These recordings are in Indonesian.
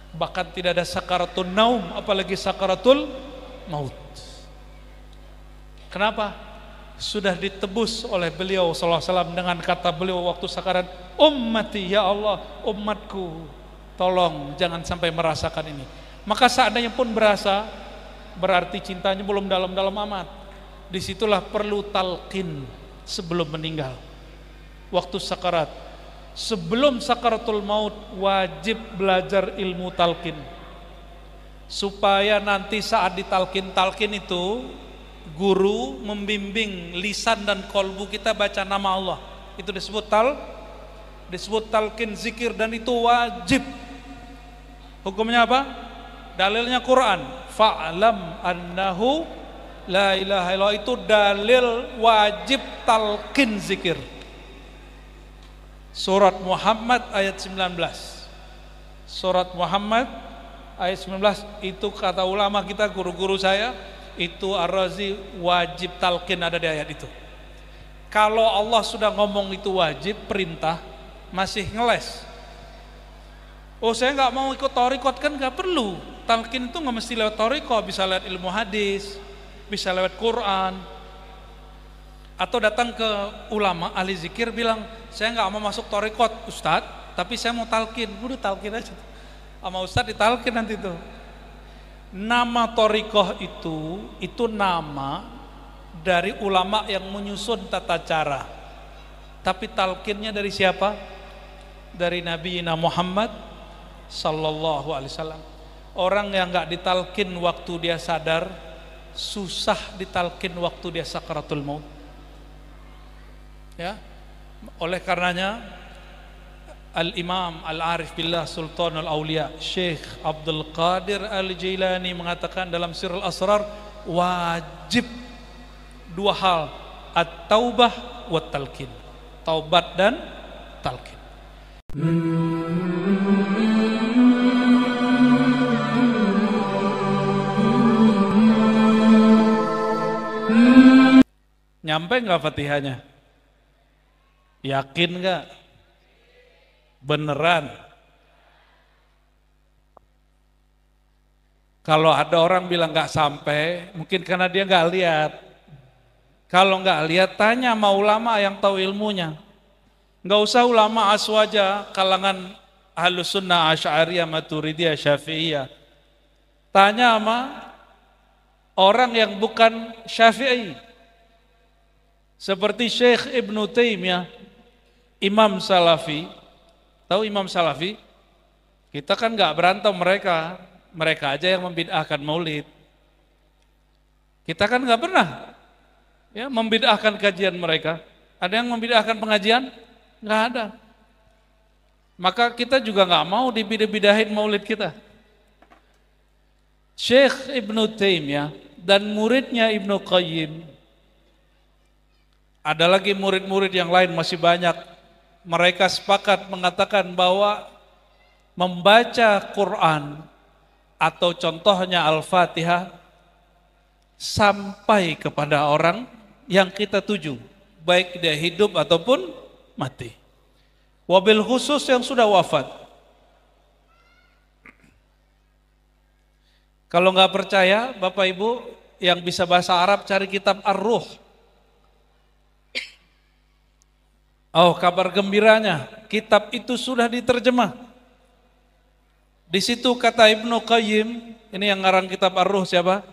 Bahkan tidak ada sakaratul naum, apalagi sakaratul maut. Kenapa? Sudah ditebus oleh beliau sallallahu alaihi wasallam dengan kata beliau waktu sakarat, ummati ya Allah, umatku, tolong jangan sampai merasakan ini. Maka seandainya pun berasa, berarti cintanya belum dalam-dalam amat. Disitulah perlu talqin sebelum meninggal, waktu sakarat. Sebelum sakaratul maut wajib belajar ilmu talqin, supaya nanti saat ditalqin itu guru membimbing lisan dan kolbu kita baca nama Allah. Itu disebut talqin zikir, dan itu wajib. Hukumnya apa? Dalilnya Quran. Fa'lam annahu la ilaha illallah, itu dalil wajib talqin zikir. Surat Muhammad ayat 19. Surat Muhammad ayat 19 itu kata ulama kita, guru-guru saya, itu Ar-Razi, wajib talqin ada di ayat itu. Kalau Allah sudah ngomong itu wajib, perintah, masih ngeles. Oh saya nggak mau ikut thariqat, kan nggak perlu. Talqin itu nggak mesti lewat thariqat, bisa lewat ilmu hadis, bisa lewat Quran. Atau datang ke ulama ahli zikir bilang, saya nggak mau masuk thariqat Ustadz, tapi saya mau talqin. Udah talqin aja sama Ustadz, ditalqin nanti tuh. Nama thariqah itu nama dari ulama yang menyusun tata cara. Tapi talqinnya dari siapa? Dari Nabi Muhammad sallallahu alaihi wasallam. Orang yang nggak ditalqin waktu dia sadar, susah ditalqin waktu dia sakaratul maut. Ya, oleh karenanya Al-Imam Al-Arif Billah Sultanul Aulia Syekh Abdul Qadir Al-Jailani mengatakan dalam Sirrul Asrar, wajib dua hal, at-taubah wa talqin, taubat dan talqin. Nyampe nggak Fatihahnya? Yakin nggak? Beneran? Kalau ada orang bilang nggak sampai, mungkin karena dia nggak lihat. Kalau nggak lihat, tanya sama ulama yang tahu ilmunya. Nggak usah ulama aswaja, kalangan Ahlus Sunnah, Asy'ariyah, Maturidiyah, Syafi'iyah. Tanya sama orang yang bukan Syafi'i, seperti Syekh Ibnu Taimiyah, Imam Salafi. Tahu Imam Salafi? Kita kan nggak berantem mereka, mereka aja yang membid'ahkan maulid. Kita kan nggak pernah ya membid'ahkan kajian mereka. Ada yang membid'ahkan pengajian? Nggak ada. Maka kita juga nggak mau dibidah-bidahin maulid kita. Syekh Ibnu Taimiyah dan muridnya Ibnu Qayyim, ada lagi murid-murid yang lain masih banyak. Mereka sepakat mengatakan bahwa membaca Quran atau contohnya Al-Fatihah sampai kepada orang yang kita tuju, baik dia hidup ataupun mati. Wabil khusus yang sudah wafat. Kalau nggak percaya, Bapak Ibu yang bisa bahasa Arab, cari kitab Ar-Ruh. Oh, kabar gembiranya, kitab itu sudah diterjemah. Di situ kata Ibnu Qayyim, ini yang ngarang kitab Ar-Ruh siapa?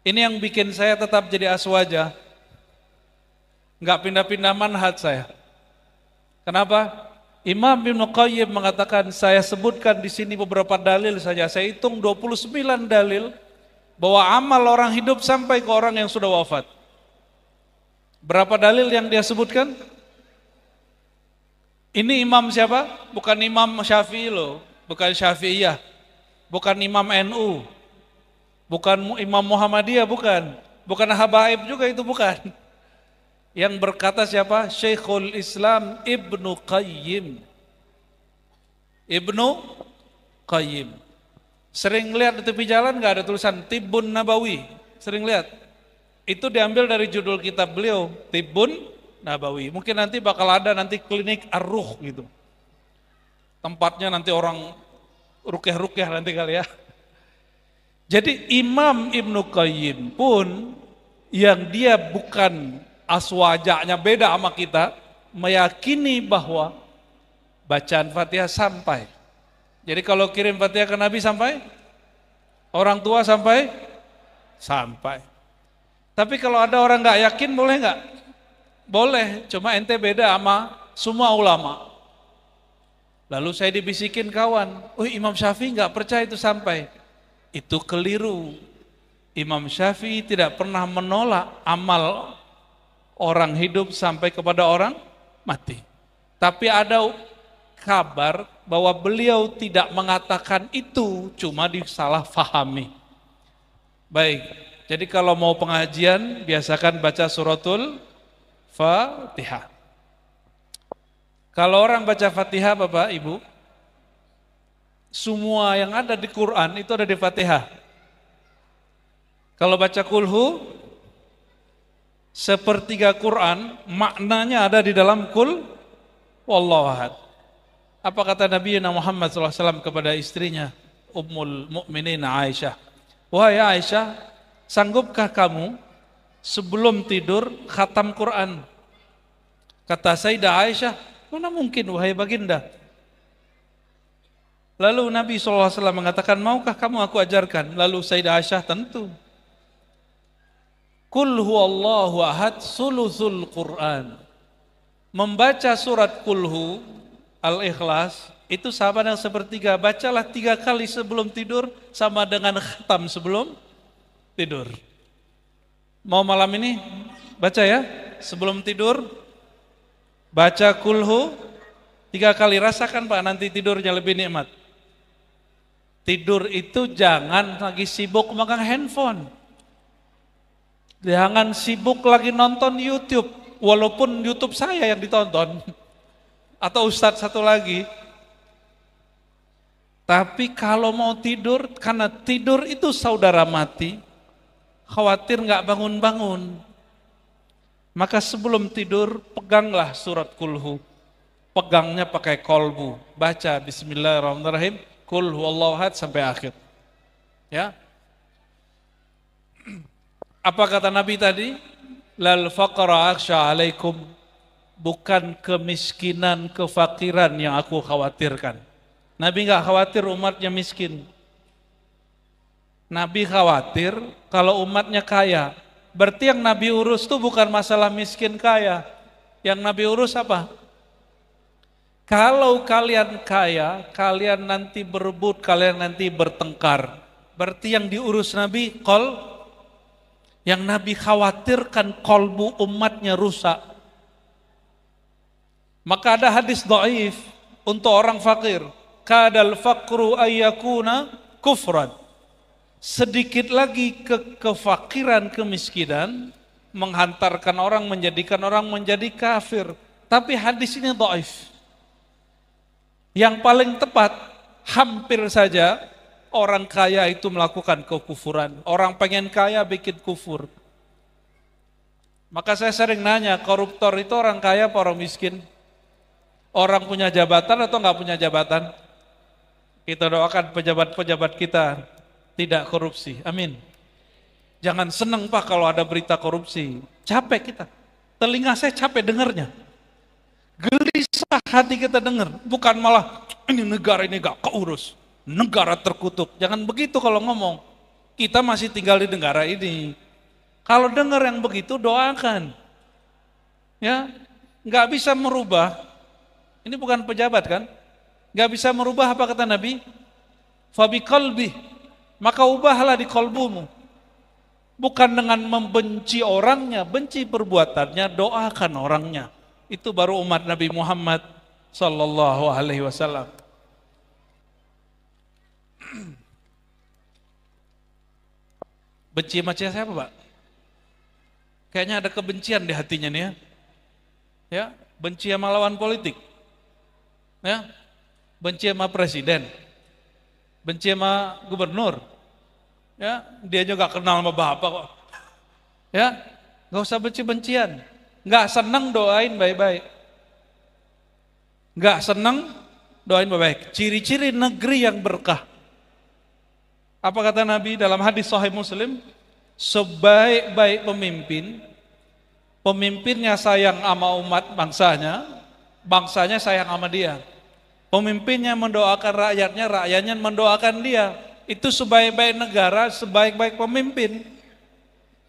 Ini yang bikin saya tetap jadi aswaja, nggak pindah-pindah manhaj saya. Kenapa? Imam Ibnu Qayyim mengatakan, saya sebutkan di sini beberapa dalil saja. Saya hitung 29 dalil bahwa amal orang hidup sampai ke orang yang sudah wafat. Berapa dalil yang dia sebutkan? Ini imam siapa? Bukan imam Syafi'i loh, bukan Syafi'iyah, bukan imam NU, bukan imam Muhammadiyah, bukan Habaib juga, itu bukan. Yang berkata siapa? Syekhul Islam Ibnu Qayyim. Ibnu Qayyim. Sering lihat di tepi jalan nggak ada tulisan Tibbun Nabawi? Sering lihat? Itu diambil dari judul kitab beliau, Tibbun Nabawi. Mungkin nanti bakal ada nanti klinik Ar-Ruh gitu. Tempatnya nanti orang rukyah-rukyah nanti kali ya. Jadi Imam Ibnu Qayyim pun yang dia bukan aswajaknya beda sama kita, meyakini bahwa bacaan Fatihah sampai. Jadi kalau kirim Fatihah ke Nabi sampai, orang tua sampai, sampai. Tapi kalau ada orang nggak yakin boleh nggak? Boleh, cuma ente beda sama semua ulama. Lalu saya dibisikin kawan, Imam Syafi'i nggak percaya itu sampai. Itu keliru. Imam Syafi'i tidak pernah menolak amal orang hidup sampai kepada orang mati. Tapi ada kabar bahwa beliau tidak mengatakan itu, cuma disalahfahami. Baik, jadi kalau mau pengajian biasakan baca suratul Fatihah. Kalau orang baca Fatihah Bapak Ibu, semua yang ada di Quran itu ada di Fatihah. Kalau baca kulhu, sepertiga Quran maknanya ada di dalam kul wallahu ahad. Apa kata Nabi Muhammad SAW kepada istrinya Ummul Mukminin Aisyah? Wahai Aisyah, sanggupkah kamu sebelum tidur khatam Quran? Kata Sayyidah Aisyah, mana mungkin wahai baginda. Lalu Nabi SAW mengatakan, maukah kamu aku ajarkan? Lalu Sayyidah Aisyah, tentu. Qul huwallahu ahad sulusul Quran. Membaca surat kulhu Al-Ikhlas itu sama dengan sepertiga. Bacalah 3 kali sebelum tidur sama dengan khatam sebelum tidur. Mau malam ini baca ya sebelum tidur, baca kulhu 3 kali, rasakan Pak nanti tidurnya lebih nikmat. Tidur itu jangan lagi sibuk megang handphone, jangan sibuk lagi nonton YouTube, walaupun YouTube saya yang ditonton atau ustadz satu lagi. Tapi kalau mau tidur, karena tidur itu saudara mati, khawatir nggak bangun-bangun, maka sebelum tidur peganglah surat kulhu, pegangnya pakai kolbu, baca Bismillahirrahmanirrahim, Qul huwallahu ahad sampai akhir. Ya. Apa kata Nabi tadi? Lal faqra akhsha alaikum. Bukan kemiskinan, kefakiran yang aku khawatirkan. Nabi enggak khawatir umatnya miskin. Nabi khawatir kalau umatnya kaya. Berarti yang Nabi urus itu bukan masalah miskin kaya. Yang Nabi urus apa? Kalau kalian kaya, kalian nanti berebut, kalian nanti bertengkar. Berarti yang diurus Nabi yang Nabi khawatirkan kolbu umatnya rusak. Maka ada hadis dhaif untuk orang fakir. Kadal faqru ayyakuna kufran. Sedikit lagi kefakiran, kemiskinan menghantarkan orang, menjadikan orang menjadi kafir. Tapi hadis ini dhaif. Yang paling tepat, hampir saja orang kaya itu melakukan kekufuran. Orang pengen kaya bikin kufur. Maka saya sering nanya, koruptor itu orang kaya apa orang miskin? Orang punya jabatan atau nggak punya jabatan? Kita doakan pejabat-pejabat kita tidak korupsi. Amin. Jangan senang Pak kalau ada berita korupsi. Capek kita. Telinga saya capek dengarnya. Gelisah hati kita dengar, bukan malah ini negara ini gak keurus, negara terkutuk. Jangan begitu kalau ngomong. Kita masih tinggal di negara ini. Kalau dengar yang begitu doakan. Ya, nggak bisa merubah. Ini bukan pejabat kan? Nggak bisa merubah apa kata Nabi? Fabi qalbi, maka ubahlah di kolbumu. Bukan dengan membenci orangnya, benci perbuatannya, doakan orangnya. Itu baru umat Nabi Muhammad sallallahu alaihi wasallam. Benci sama siapa Pak? Kayaknya ada kebencian di hatinya nih ya. Ya, benci sama lawan politik. Ya, benci sama presiden. Benci sama gubernur. Ya, dia juga kenal sama bapak kok. Ya, nggak usah benci-bencian. Nggak senang doain baik-baik. Nggak senang Doain baik-baik. Ciri-ciri negeri yang berkah. Apa kata Nabi dalam hadis Sahih Muslim? Sebaik-baik pemimpin, pemimpinnya sayang sama umat bangsanya, bangsanya sayang sama dia. Pemimpinnya mendoakan rakyatnya, rakyatnya mendoakan dia. Itu sebaik-baik negara, sebaik-baik pemimpin.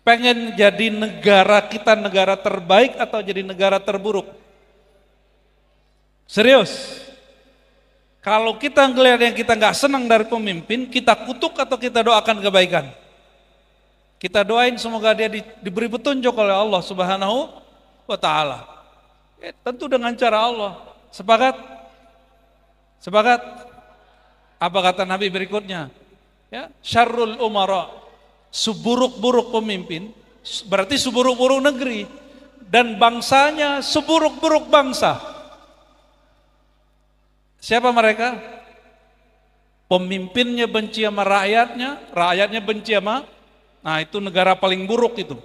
Pengen jadi negara kita negara terbaik atau jadi negara terburuk? Serius? Kalau kita ngelihat yang kita nggak senang dari pemimpin, kita kutuk atau kita doakan kebaikan? Kita doain semoga dia diberi petunjuk oleh Allah Subhanahu wa Ta'ala. Tentu dengan cara Allah. Sepakat? Sepakat? Apa kata Nabi berikutnya? Ya, syarrul umara, seburuk-buruk pemimpin, berarti seburuk-buruk negeri, dan bangsanya seburuk-buruk bangsa. Siapa mereka? Pemimpinnya benci sama rakyatnya, rakyatnya benci sama, nah itu negara paling buruk itu.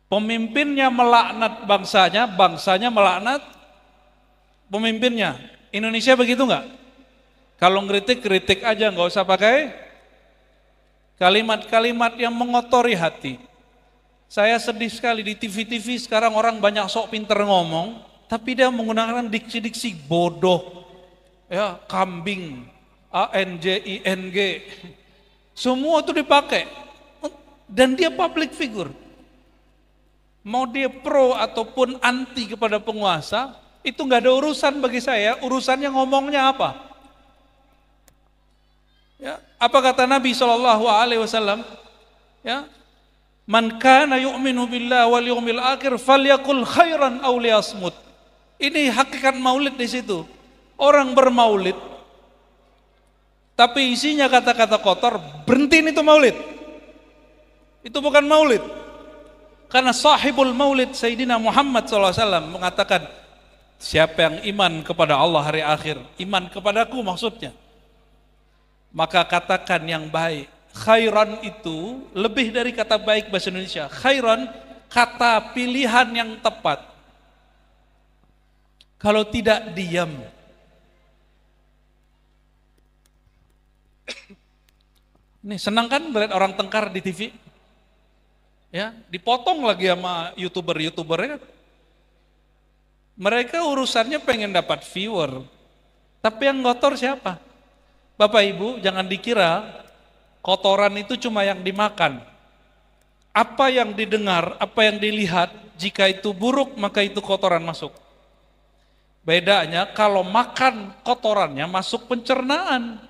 Pemimpinnya melaknat bangsanya, bangsanya melaknat pemimpinnya. Indonesia begitu enggak? Kalau ngeritik, kritik aja, nggak usah pakai kalimat-kalimat yang mengotori hati. Saya sedih sekali di TV-TV sekarang orang banyak sok pinter ngomong, tapi dia menggunakan diksi-diksi bodoh, ya, kambing, ANJING, semua itu dipakai, dan dia public figure. Mau dia pro ataupun anti kepada penguasa, itu nggak ada urusan bagi saya. Urusannya ngomongnya apa? Ya, apa kata Nabi SAW? Ya, man kana yu'minu billahi wal yawmil akhir falyakul khairan aw liyasmut. Ini hakikat maulid di situ. Orang bermaulid, tapi isinya kata-kata kotor, berhentiin itu maulid. Itu bukan maulid. Karena sahibul maulid Sayyidina Muhammad SAW mengatakan, siapa yang iman kepada Allah hari akhir, iman kepadaku maksudnya, maka katakan yang baik. Khairan itu lebih dari kata baik bahasa Indonesia. Khairan, kata pilihan yang tepat. Kalau tidak, diam. Nih, senang kan melihat orang tengkar di TV? Ya, dipotong lagi sama YouTuber-YouTubernya. Mereka urusannya pengen dapat viewer. Tapi yang kotor siapa? Bapak Ibu, jangan dikira kotoran itu cuma yang dimakan. Apa yang didengar, apa yang dilihat, jika itu buruk maka itu kotoran masuk. Bedanya kalau makan kotorannya masuk pencernaan.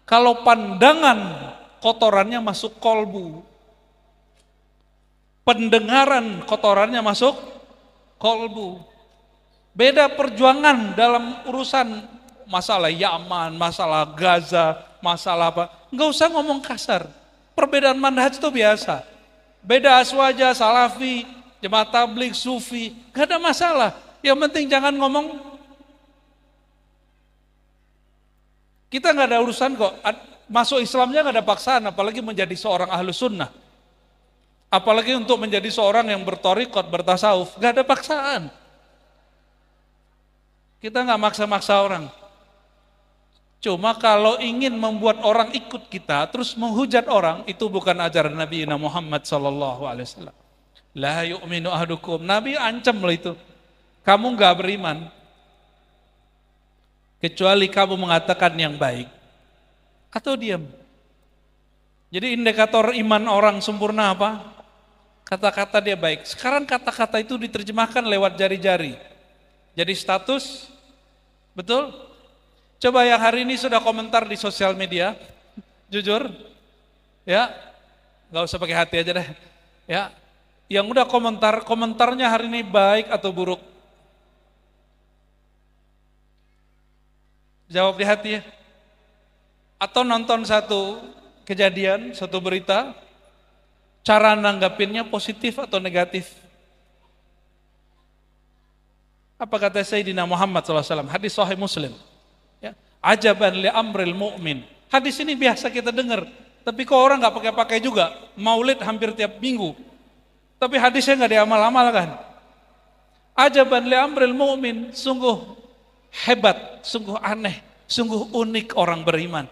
Kalau pandangan kotorannya masuk kolbu. Pendengaran kotorannya masuk kolbu. Beda perjuangan dalam urusan masalah Yaman, masalah Gaza, masalah apa. Enggak usah ngomong kasar. Perbedaan manhaj itu biasa. Beda aswaja, salafi, jemaah tabligh, sufi, enggak ada masalah. Yang penting jangan ngomong. Kita nggak ada urusan kok, masuk Islamnya nggak ada paksaan, apalagi menjadi seorang ahlus sunnah. Apalagi untuk menjadi seorang yang bertorikot, bertasawuf, nggak ada paksaan. Kita nggak maksa-maksa orang. Cuma kalau ingin membuat orang ikut kita, terus menghujat orang, itu bukan ajaran Nabi Muhammad SAW. La yu'minu ahadukum, Nabi ancam loh itu. Kamu nggak beriman, kecuali kamu mengatakan yang baik atau diam. Jadi indikator iman orang sempurna apa? Kata-kata dia baik. Sekarang kata-kata itu diterjemahkan lewat jari-jari. Jadi status, betul? Coba yang hari ini sudah komentar di sosial media, jujur, ya, nggak usah pakai hati aja deh, ya. Yang udah komentar, komentarnya hari ini baik atau buruk? Jawab di hati ya. Atau nonton satu kejadian, satu berita, cara nanggapinnya positif atau negatif? Apa kata Sayyidina Muhammad SAW? Hadis Sahih Muslim. Ya. Ajaban li amril mu'min. Hadis ini biasa kita dengar, tapi kok orang nggak pakai-pakai juga. Maulid hampir tiap minggu, tapi hadisnya nggak diamal-amalkan. Ajaban li amril mu'min. Sungguh hebat, sungguh aneh, sungguh unik orang beriman.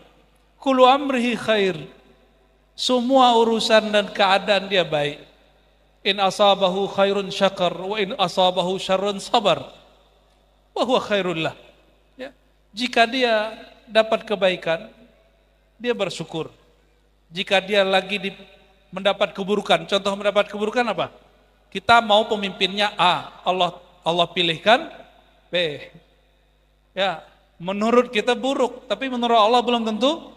Kullu amrihi khair. Semua urusan dan keadaan dia baik. In asabahu khairun syakar, wa in asabahu syarrun sabar. Wa huwa khairullah. Ya. Jika dia dapat kebaikan, dia bersyukur. Jika dia lagi mendapat keburukan, contoh mendapat keburukan apa? Kita mau pemimpinnya A, Allah pilihkan B. Ya, menurut kita buruk, tapi menurut Allah belum tentu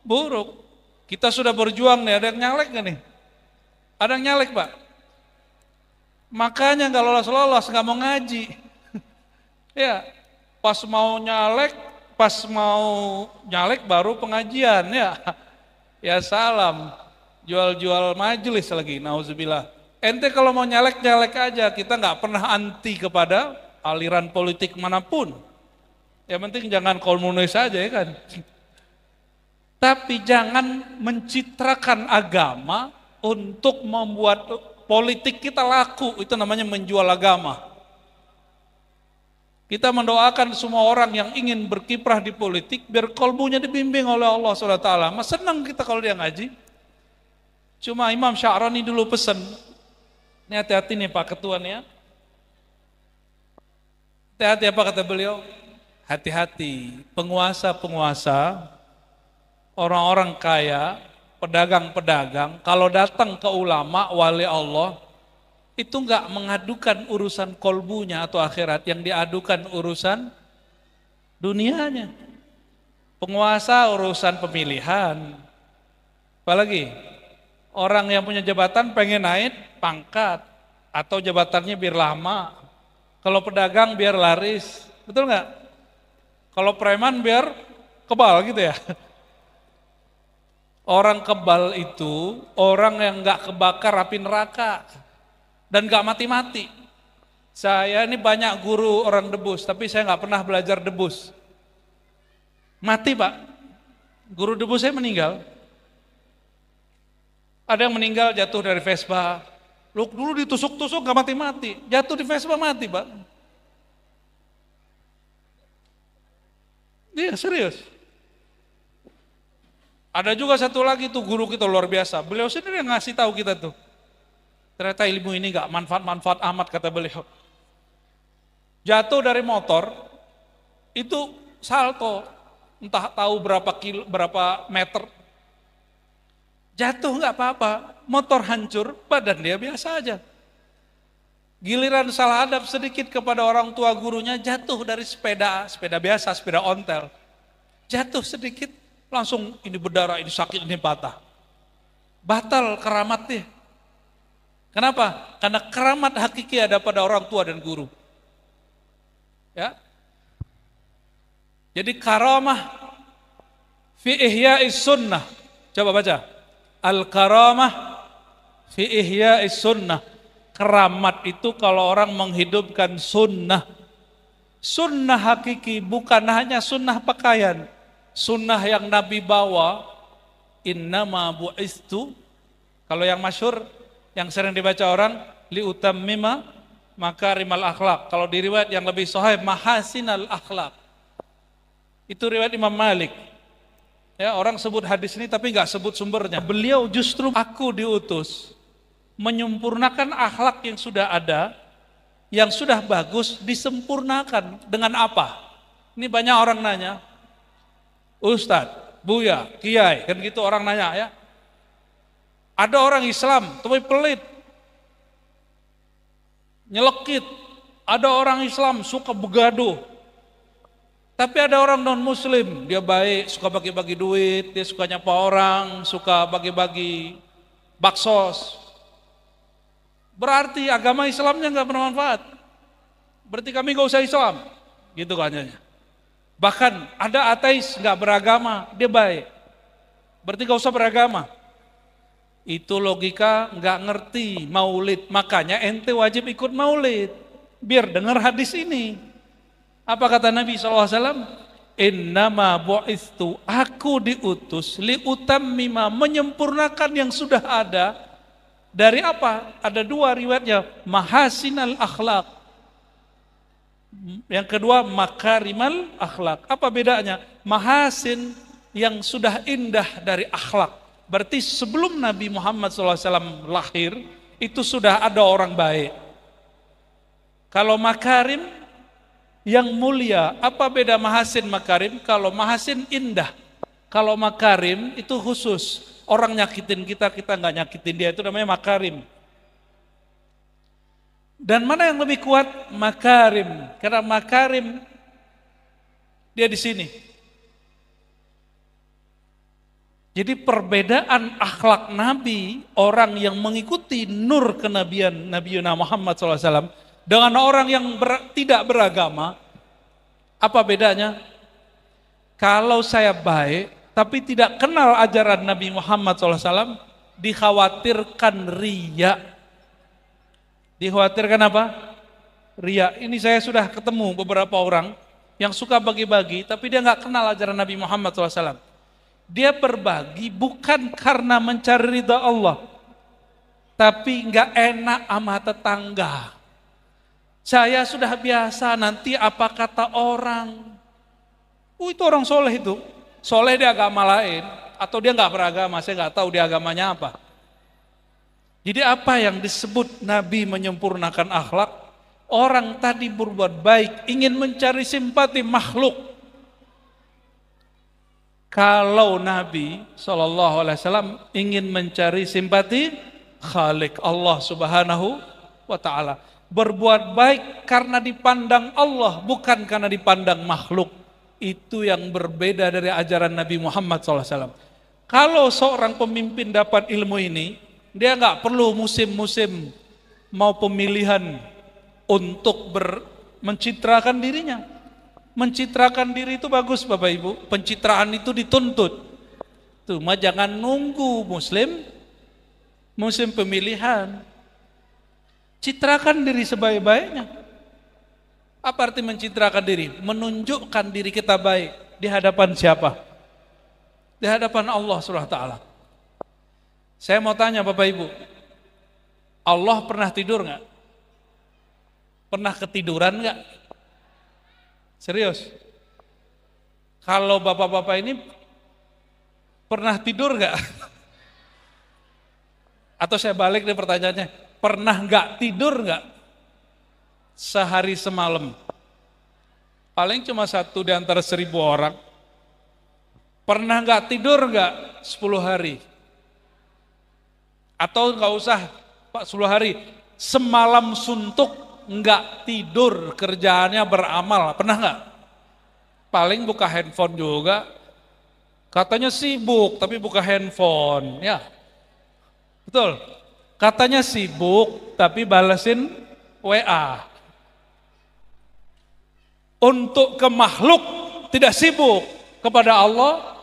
buruk. Kita sudah berjuang nih, ada yang nyalek gak nih? Ada yang nyalek, Pak? Makanya nggak lolos, nggak mau ngaji. Ya, pas mau nyalek baru pengajian ya. Ya salam, jual-jual majelis lagi, nauzubillah. Ente kalau mau nyalek aja, kita nggak pernah anti kepada aliran politik manapun. Yang penting jangan komunis saja ya kan. Tapi jangan mencitrakan agama untuk membuat politik kita laku, itu namanya menjual agama. Kita mendoakan semua orang yang ingin berkiprah di politik, biar kolbunya dibimbing oleh Allah SWT. Mas senang kita kalau dia ngaji. Cuma Imam Sya'rani dulu pesan, ini hati-hati nih Pak Ketua nih ya. Hati-hati apa kata beliau? Hati-hati, penguasa-penguasa, orang-orang kaya, pedagang-pedagang, kalau datang ke ulama, wali Allah, itu enggak mengadukan urusan kolbunya atau akhirat, yang diadukan urusan dunianya. Penguasa urusan pemilihan. Apalagi, orang yang punya jabatan pengen naik pangkat, atau jabatannya biar lama. Kalau pedagang biar laris, betul enggak? Kalau preman biar kebal gitu ya. Orang kebal itu orang yang nggak kebakar api neraka dan nggak mati-mati. Saya ini banyak guru orang debus, tapi saya nggak pernah belajar debus. Mati Pak, guru debus saya meninggal. Ada yang meninggal jatuh dari Vespa. Dulu ditusuk-tusuk nggak mati-mati, jatuh di Vespa mati Pak. Iya serius. Ada juga satu lagi tuh guru kita luar biasa. Beliau sendiri yang ngasih tahu kita tuh. Ternyata ilmu ini gak manfaat-manfaat amat kata beliau. Jatuh dari motor, itu salto. Entah tahu berapa meter. Jatuh gak apa-apa, motor hancur, badan dia biasa aja. Giliran salah adab sedikit kepada orang tua gurunya, jatuh dari sepeda biasa, sepeda ontel. Jatuh sedikit, langsung ini berdarah, ini sakit, ini patah. Batal keramatnya. Kenapa? Karena keramat hakiki ada pada orang tua dan guru. Ya. Jadi karamah fi ihya'is sunnah. Coba baca. Al-karamah fi ihya'is sunnah. Keramat itu kalau orang menghidupkan sunnah. Sunnah hakiki bukan hanya sunnah pakaian. Sunnah yang Nabi bawa, innama bu'istu, kalau yang masyhur, yang sering dibaca orang, liutammima makarimal akhlak. Kalau di riwayat yang lebih sahih, mahasinal akhlak. Itu riwayat Imam Malik. Ya, orang sebut hadis ini tapi nggak sebut sumbernya. Beliau justru aku diutus menyempurnakan akhlak yang sudah ada, yang sudah bagus disempurnakan dengan apa? Ini banyak orang nanya, Ustadz, Buya, Kiai, kan gitu orang nanya ya. Ada orang Islam, tapi pelit, nyelekit. Ada orang Islam suka begaduh. Tapi ada orang non muslim, dia baik, suka bagi-bagi duit, dia suka nyapa orang, suka bagi-bagi baksos. Berarti agama Islamnya nggak bermanfaat. Berarti kami nggak usah Islam, gitu katanya. Bahkan ada ateis nggak beragama, dia baik. Berarti nggak usah beragama. Itu logika nggak ngerti maulid. Makanya ente wajib ikut maulid, biar dengar hadis ini. Apa kata Nabi SAW? Innama bu'istu, aku diutus liutammima, menyempurnakan yang sudah ada. Dari apa? Ada dua riwayatnya, mahasinal akhlak. Yang kedua, makarimal akhlak. Apa bedanya? Mahasin yang sudah indah dari akhlak. Berarti sebelum Nabi Muhammad SAW lahir, itu sudah ada orang baik. Kalau makarim yang mulia, apa beda mahasin makarim? Kalau mahasin indah, kalau makarim itu khusus. Orang nyakitin kita, kita nggak nyakitin dia, itu namanya makarim. Dan mana yang lebih kuat? Makarim. Karena makarim dia di sini. Jadi perbedaan akhlak Nabi, orang yang mengikuti nur kenabian Nabi Muhammad SAW dengan orang yang tidak beragama, apa bedanya? Kalau saya baik, tapi tidak kenal ajaran Nabi Muhammad SAW, dikhawatirkan riya. Dikhawatirkan apa? Riya. Ini saya sudah ketemu beberapa orang yang suka bagi-bagi, tapi dia nggak kenal ajaran Nabi Muhammad SAW. Dia berbagi bukan karena mencari ridha Allah, tapi nggak enak sama tetangga. Saya sudah biasa, nanti apa kata orang. Itu orang soleh itu. Soleh di agama lain, atau dia nggak beragama, saya nggak tahu dia agamanya apa. Jadi apa yang disebut Nabi menyempurnakan akhlak? Orang tadi berbuat baik, ingin mencari simpati makhluk. Kalau Nabi SAW ingin mencari simpati Khalik Allah Subhanahu wa ta'ala. Berbuat baik karena dipandang Allah, bukan karena dipandang makhluk. Itu yang berbeda dari ajaran Nabi Muhammad SAW. Kalau seorang pemimpin dapat ilmu ini, dia nggak perlu musim-musim mau pemilihan untuk mencitrakan dirinya. Mencitrakan diri itu bagus Bapak Ibu, pencitraan itu dituntut. Cuma jangan nunggu musim pemilihan. Citrakan diri sebaik-baiknya. Apa arti mencitrakan diri? Menunjukkan diri kita baik di hadapan siapa? Di hadapan Allah SWT. Saya mau tanya Bapak Ibu, Allah pernah tidur nggak? Pernah ketiduran nggak? Serius? Kalau bapak-bapak ini pernah tidur nggak? Atau saya balik deh pertanyaannya, pernah nggak tidur nggak? Sehari semalam? Paling cuma satu di antara 1000 orang. Pernah nggak tidur nggak 10 hari? Atau nggak usah Pak 10 hari, semalam suntuk nggak tidur, kerjaannya beramal, pernah nggak? Paling buka handphone juga, katanya sibuk tapi buka handphone, ya betul. Katanya sibuk tapi balesin WA. Untuk ke makhluk tidak sibuk, kepada Allah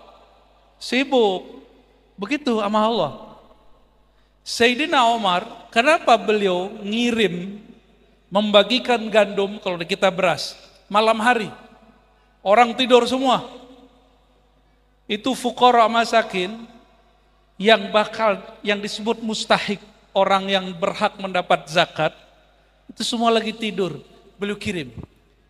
sibuk. Begitu sama Allah. Sayyidina Umar, kenapa beliau ngirim membagikan gandum kalau kita beras malam hari, orang tidur semua, itu fuqara masakin yang disebut mustahik, orang yang berhak mendapat zakat, itu semua lagi tidur, beliau kirim.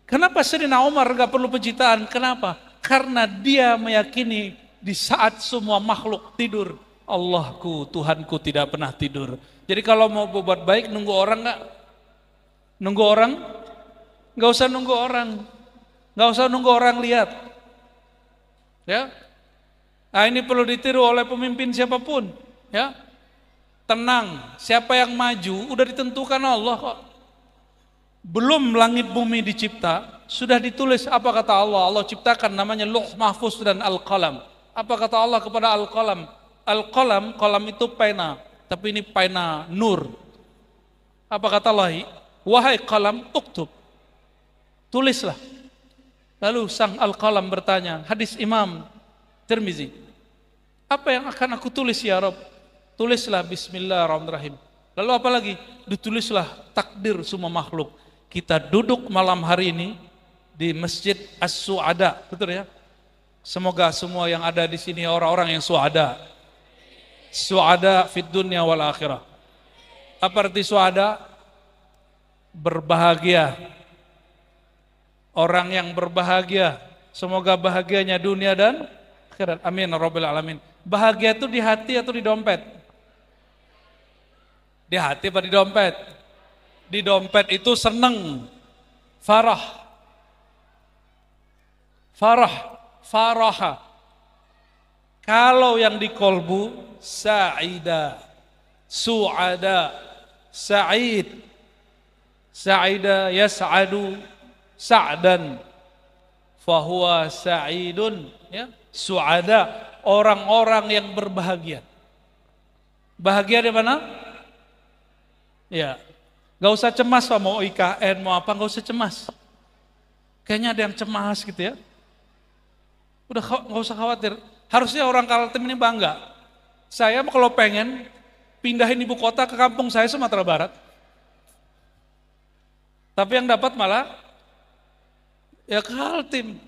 Kenapa Sayyidina Umar gak perlu pencitraan? Kenapa? Karena dia meyakini di saat semua makhluk tidur, Allahku, Tuhanku tidak pernah tidur. Jadi kalau mau berbuat baik, nunggu orang gak? Nunggu orang? Gak usah nunggu orang. Gak usah nunggu orang lihat. Ya. Nah ini perlu ditiru oleh pemimpin siapapun. Ya. Tenang, siapa yang maju udah ditentukan Allah kok. Belum langit bumi dicipta, sudah ditulis apa kata Allah. Allah ciptakan namanya Lauh Mahfuz dan Al-Qalam. Apa kata Allah kepada Al-Qalam? Al-Qalam, qalam itu pena, tapi ini pena nur. Apa kata Allah? Wahai qalam, uktub, tulislah. Lalu sang Al-Qalam bertanya, hadis Imam Tirmizi, apa yang akan aku tulis ya Rabb? Tulislah Bismillahirrahmanirrahim. Lalu apa lagi? Ditulislah takdir semua makhluk. Kita duduk malam hari ini di Masjid As-Su'ada, betul ya? Semoga semua yang ada di sini orang-orang yang su'ada. Su'ada fid dunya wal akhirah. Apa arti su'ada? Berbahagia orang yang berbahagia. Semoga bahagianya dunia dan akhirat. Amin ya rabbal alamin. Bahagia itu di hati atau di dompet? Di hati apa di dompet? Di dompet itu seneng, farah, faraha. Kalau yang di kolbu, sa'ida, su'ada, sa'id, sa'ida yas'adu, sa'dan, fahuwa sa'idun, ya, su'ada, orang-orang yang berbahagia. Bahagia di mana? Ya, gak usah cemas mau IKN, mau apa, gak usah cemas. Kayaknya ada yang cemas gitu ya. Udah gak usah khawatir. Harusnya orang Kaltim ini bangga. Saya kalau pengen pindahin ibu kota ke kampung saya Sumatera Barat. Tapi yang dapat malah ya Kaltim.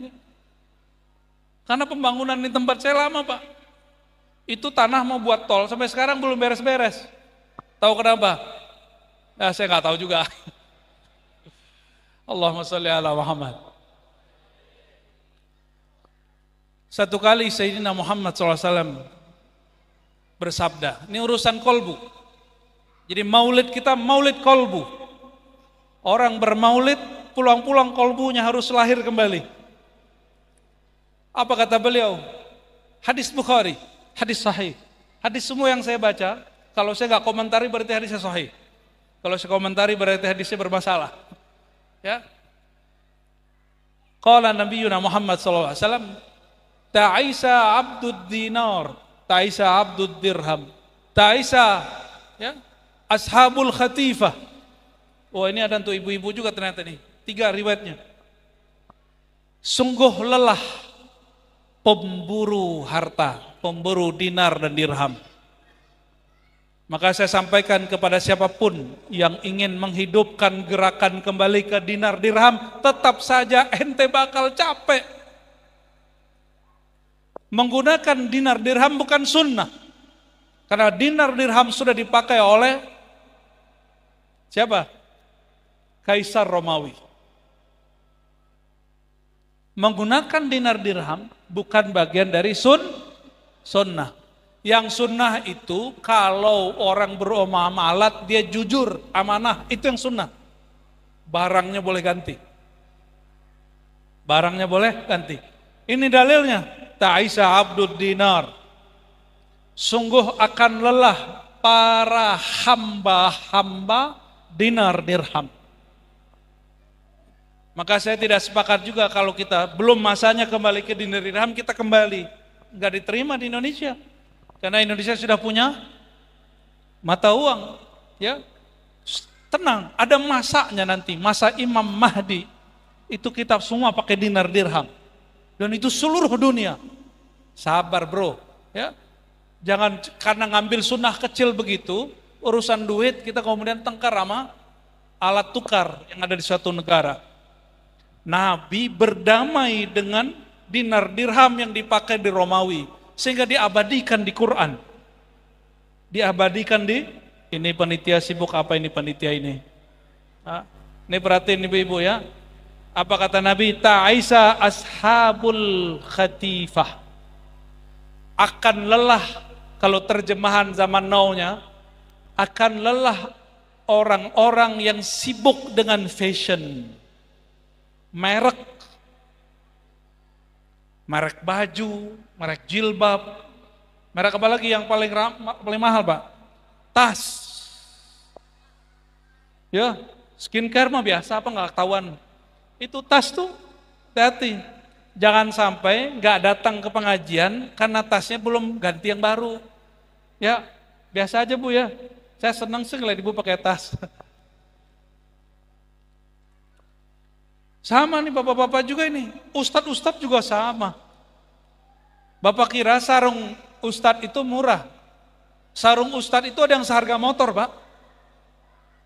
Karena pembangunan di tempat saya lama Pak. Itu tanah mau buat tol sampai sekarang belum beres-beres. Tahu kenapa? Nah, saya nggak tahu juga. Allahumma sholli ala Muhammad. Satu kali Sayyidina Muhammad SAW bersabda, ini urusan kolbu. Jadi maulid kita maulid kolbu. Orang bermaulid, pulang-pulang kolbunya harus lahir kembali. Apa kata beliau? Hadis Bukhari, hadis sahih. Hadis semua yang saya baca, kalau saya nggak komentari berarti hadisnya sahih. Kalau saya komentari berarti hadisnya bermasalah. Ya. Qala Nabiyuna Muhammad sallallahu alaihi wasallam, ta'isa abdud dinar, ta'isa abdud dirham, ta'isa ya, ashabul khatifah. Oh, ini ada untuk ibu-ibu juga ternyata nih. 3 riwayatnya. Sungguh lelah pemburu harta, pemburu dinar dan dirham. Maka saya sampaikan kepada siapapun yang ingin menghidupkan gerakan kembali ke dinar dirham, tetap saja ente bakal capek. Menggunakan dinar dirham bukan sunnah. Karena dinar dirham sudah dipakai oleh siapa? Kaisar Romawi. Menggunakan dinar dirham bukan bagian dari sunnah. Yang sunnah itu kalau orang beramalat dia jujur, amanah, itu yang sunnah. Barangnya boleh ganti. Barangnya boleh ganti. Ini dalilnya. Ta'isa abdud dinar. Sungguh akan lelah para hamba-hamba dinar dirham. Maka saya tidak sepakat juga kalau kita belum masanya kembali ke dinar dirham, kita kembali. Enggak diterima di Indonesia. Karena Indonesia sudah punya mata uang, ya. Tenang, ada masanya nanti, masa Imam Mahdi. Itu kita semua pakai dinar dirham. Dan itu seluruh dunia. Sabar bro, ya. Jangan karena ngambil sunnah kecil begitu, urusan duit kita kemudian tengkar sama alat tukar yang ada di suatu negara. Nabi berdamai dengan dinar dirham yang dipakai di Romawi. Sehingga diabadikan di Quran. Diabadikan di, ini panitia sibuk apa ini panitia ini. Nah, ini perhatiin ibu-ibu ya. Apa kata Nabi? Ta'isa ashabul khatifah. Akan lelah, kalau terjemahan zaman now-nya, akan lelah orang-orang yang sibuk dengan fashion. Merek baju, merek jilbab, merek apa lagi yang paling mahal Pak? Tas. Ya, skincare mah biasa apa nggak ketahuan. Itu tas tuh, hati-hati. Jangan sampai nggak datang ke pengajian karena tasnya belum ganti yang baru. Ya, biasa aja Bu ya. Saya senang sih ngeliat Ibu pakai tas. Sama nih bapak-bapak juga ini, ustadz juga sama. Bapak kira sarung ustadz itu murah. Sarung ustadz itu ada yang seharga motor Pak.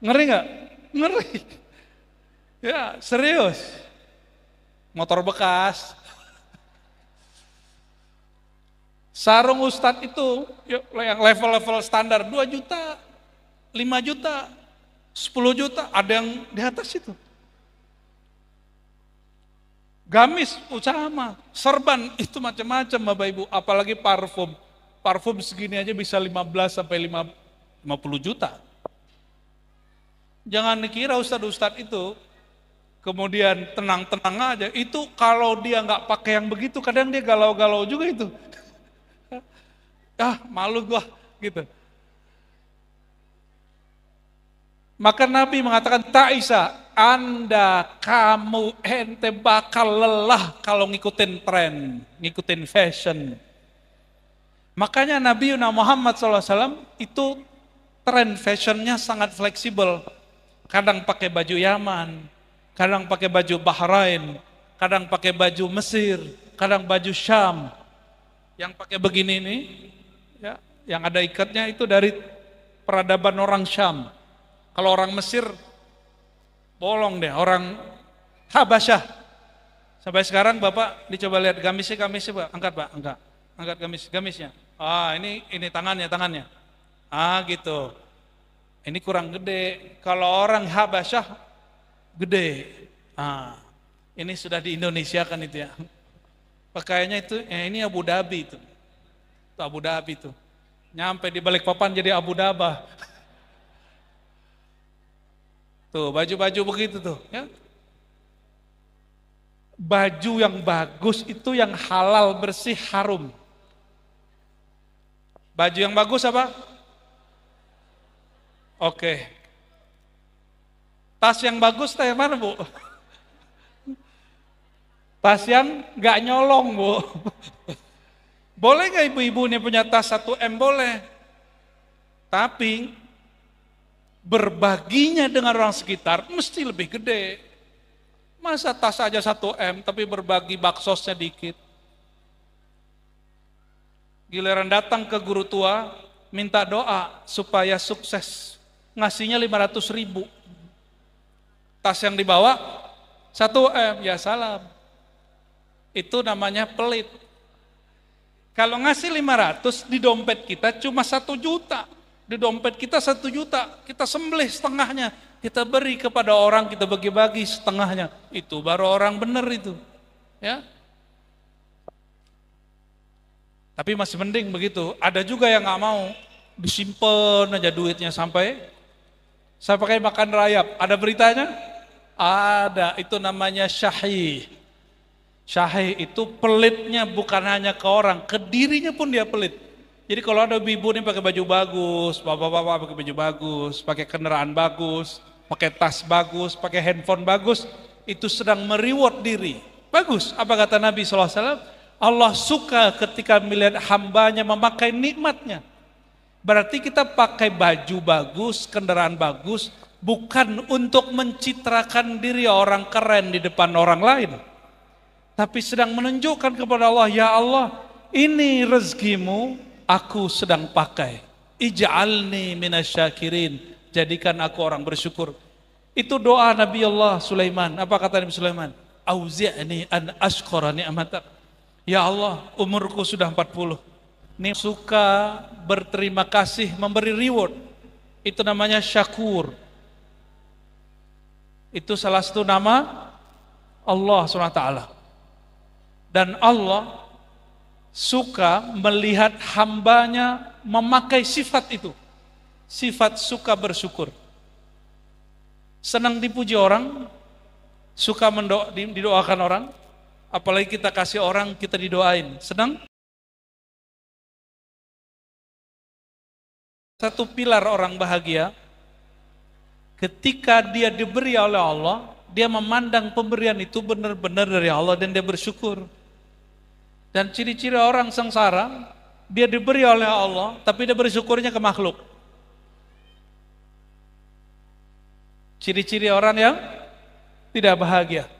Ngeri nggak? Ngeri. Ya serius. Motor bekas. Sarung ustadz itu yang level-level standar 2 juta, 5 juta, 10 juta, ada yang di atas itu. Gamis sama, serban itu macam-macam Bapak Ibu, apalagi parfum. Parfum segini aja bisa 15 sampai 50 juta. Jangan dikira ustadz-ustadz itu kemudian tenang-tenang aja. Itu kalau dia nggak pakai yang begitu, kadang dia galau-galau juga itu. Malu gua gitu. Maka Nabi mengatakan, Ta'isa, kamu ente bakal lelah kalau ngikutin tren, ngikutin fashion. Makanya Nabi Muhammad SAW itu tren fashionnya sangat fleksibel. Kadang pakai baju Yaman, kadang pakai baju Bahrain, kadang pakai baju Mesir, kadang baju Syam. Yang pakai begini ini, ya, yang ada ikatnya itu dari peradaban orang Syam. Kalau orang Mesir, bolong deh, orang Habasyah. Sampai sekarang Bapak dicoba lihat gamisnya Pak, angkat Pak, angkat gamisnya. Ini tangannya. Gitu. Ini kurang gede. Kalau orang Habasyah gede. Ini sudah di Indonesia kan itu ya. Pakaiannya itu, ini Abu Dhabi itu. Itu Abu Dhabi itu. Nyampe di balik papan jadi Abu Dabah. Tuh, baju-baju begitu tuh, ya. Baju yang bagus itu yang halal, bersih, harum. Baju yang bagus apa? Oke. Tas yang bagus yang mana, Bu? Tas yang nggak nyolong, Bu. Boleh nggak ibu-ibu ini punya tas 1M? Boleh. Tapi berbaginya dengan orang sekitar mesti lebih gede. Masa tas aja 1M tapi berbagi baksosnya dikit. Giliran datang ke guru tua minta doa supaya sukses, ngasihnya 500.000. Tas yang dibawa 1M, ya salam. Itu namanya pelit. Kalau ngasih 500 di dompet kita cuma 1 juta. Di dompet kita 1 juta, kita sembelih setengahnya, kita beri kepada orang, kita bagi-bagi setengahnya. Itu baru orang benar itu. Ya. Tapi masih mending begitu. Ada juga yang nggak mau, disimpan aja duitnya sampai saya pakai makan rayap. Ada beritanya? Ada, itu namanya syahih. Syahih itu pelitnya bukan hanya ke orang, ke dirinya pun dia pelit. Jadi kalau ada ibu nih pakai baju bagus, bapak-bapak pakai baju bagus, pakai kendaraan bagus, pakai tas bagus, pakai handphone bagus, itu sedang mereward diri. Bagus, apa kata Nabi SAW? Allah suka ketika melihat hambanya memakai nikmatnya. Berarti kita pakai baju bagus, kendaraan bagus, bukan untuk mencitrakan diri orang keren di depan orang lain. Tapi sedang menunjukkan kepada Allah, ya Allah, ini rezekimu, aku sedang pakai. Ij'alni minasyakirin. Jadikan aku orang bersyukur. Itu doa Nabi Allah Sulaiman. Apa kata Nabi Sulaiman? Auzi'ni an ashkura ni'matak. Ya Allah, umurku sudah 40. Ini suka berterima kasih, memberi reward. Itu namanya syakur. Itu salah satu nama Allah SWT. Dan Allah suka melihat hambanya memakai sifat itu. Sifat suka bersyukur. Senang dipuji orang, suka didoakan orang, apalagi kita kasih orang, kita didoain. Senang? Satu pilar orang bahagia, ketika dia diberi oleh Allah, dia memandang pemberian itu benar-benar dari Allah dan dia bersyukur. Dan ciri-ciri orang sengsara, dia diberi oleh Allah, tapi dia bersyukurnya ke makhluk. Ciri-ciri orang yang tidak bahagia.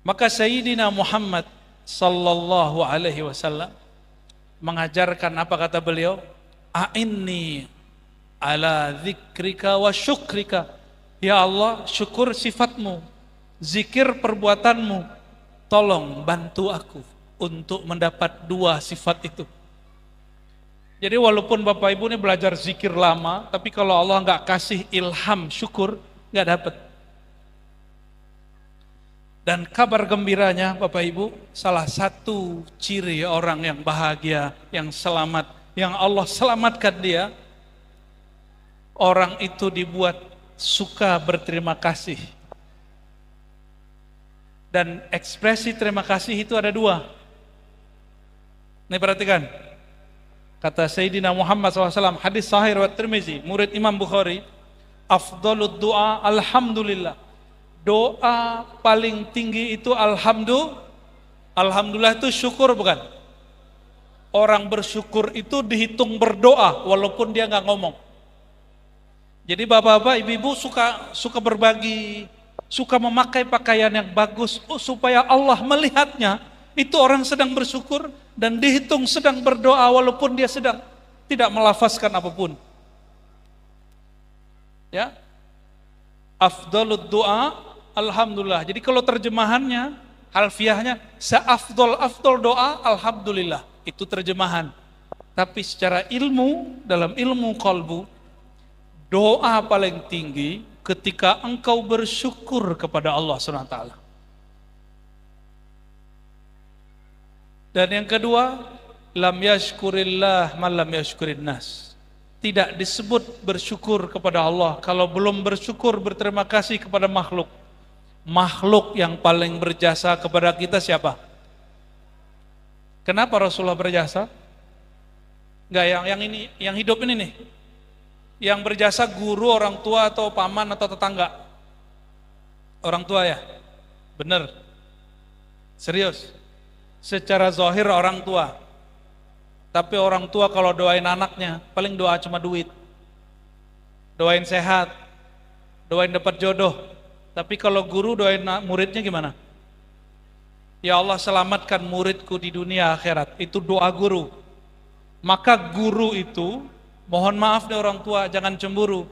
Maka Sayyidina Muhammad sallallahu alaihi wasallam mengajarkan, apa kata beliau? A'inni ala dzikrika wa syukrika. Ya Allah, syukur sifatmu, zikir perbuatanmu. Tolong bantu aku untuk mendapat 2 sifat itu. Jadi walaupun Bapak Ibu ini belajar zikir lama, tapi kalau Allah nggak kasih ilham syukur, nggak dapat. Dan kabar gembiranya Bapak Ibu, salah satu ciri orang yang bahagia, yang selamat, yang Allah selamatkan dia, orang itu dibuat suka berterima kasih. Dan ekspresi terima kasih itu ada dua. Nih perhatikan, kata Sayyidina Muhammad SAW, hadis sahih riwayat Tirmizi, murid Imam Bukhari, afdhalud du'a alhamdulillah. Doa paling tinggi itu alhamdulillah. Alhamdulillah itu syukur bukan? Orang bersyukur itu dihitung berdoa walaupun dia nggak ngomong. Jadi bapak-bapak, ibu-ibu suka berbagi, suka memakai pakaian yang bagus supaya Allah melihatnya. Itu orang sedang bersyukur dan dihitung sedang berdoa walaupun dia sedang tidak melafazkan apapun. Ya, afdhalud du'a alhamdulillah. Jadi kalau terjemahannya, harfiahnya, afdol doa alhamdulillah. Itu terjemahan. Tapi secara ilmu, dalam ilmu qalbu, doa paling tinggi ketika engkau bersyukur kepada Allah SWT. Dan yang kedua, lam yashkurillah man lam yashkurin nas. Tidak disebut bersyukur kepada Allah kalau belum bersyukur berterima kasih kepada makhluk. Makhluk yang paling berjasa kepada kita siapa? Kenapa Rasulullah berjasa? Enggak, yang ini, yang hidup ini nih. Yang berjasa guru, orang tua atau paman atau tetangga? Orang tua ya? Bener. Serius. Secara zahir orang tua. Tapi orang tua kalau doain anaknya, paling doa cuma duit. Doain sehat. Doain dapat jodoh. Tapi kalau guru doain muridnya gimana? Ya Allah selamatkan muridku di dunia akhirat. Itu doa guru. Maka guru itu, mohon maaf deh orang tua, jangan cemburu.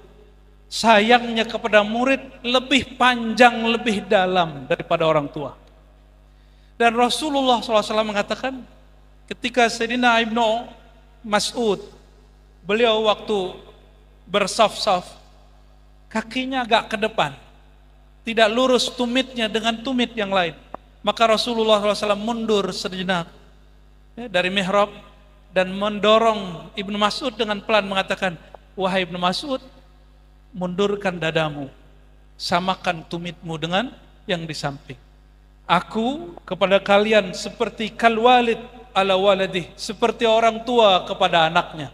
Sayangnya kepada murid lebih panjang, lebih dalam daripada orang tua. Dan Rasulullah SAW mengatakan, ketika Sayyidina Ibnu Mas'ud, beliau waktu bersaf-saf, kakinya agak ke depan. Tidak lurus tumitnya dengan tumit yang lain. Maka Rasulullah SAW mundur sejenak dari mihrab dan mendorong Ibnu Mas'ud dengan pelan mengatakan, wahai Ibnu Mas'ud, mundurkan dadamu, samakan tumitmu dengan yang di samping. Aku kepada kalian seperti kal walid ala waladih, seperti orang tua kepada anaknya.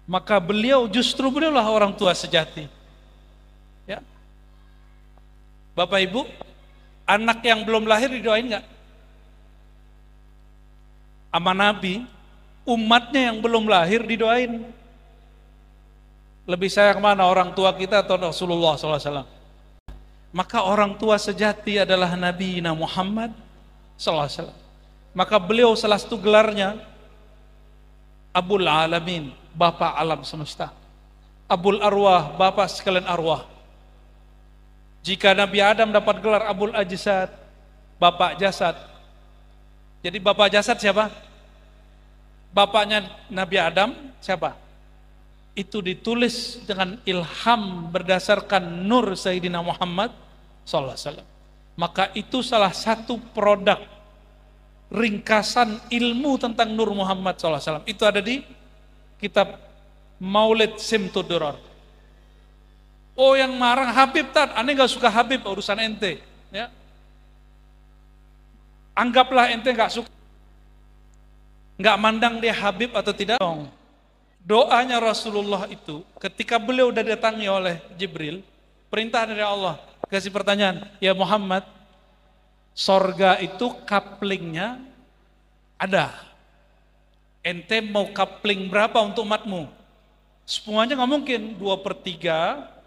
Maka justru beliaulah orang tua sejati. Ya. Bapak Ibu, anak yang belum lahir didoain enggak? Sama Nabi, umatnya yang belum lahir didoain. Lebih sayang mana orang tua kita atau Rasulullah SAW? Maka orang tua sejati adalah Nabi Muhammad SAW. Maka beliau salah satu gelarnya Abul Alamin, Bapak alam semesta. Abul Arwah, Bapak sekalian arwah. Jika Nabi Adam dapat gelar Abul Ajsad, Bapak jasad. Jadi Bapak jasad siapa? Bapaknya Nabi Adam siapa? Itu ditulis dengan ilham berdasarkan nur Sayyidina Muhammad SAW. Maka itu salah satu produk ringkasan ilmu tentang Nur Muhammad SAW. Itu ada di kitab Maulid Simtudurar. Oh yang marah Habib Tan, aneh gak suka Habib, urusan ente. Ya. Anggaplah ente gak suka, gak mandang dia Habib atau tidak. Doanya Rasulullah itu ketika beliau sudah datangi oleh Jibril, perintah dari Allah, kasih pertanyaan, ya Muhammad, sorga itu kaplingnya ada. Ente mau kapling berapa untuk umatmu? Semuanya nggak mungkin, 2/3,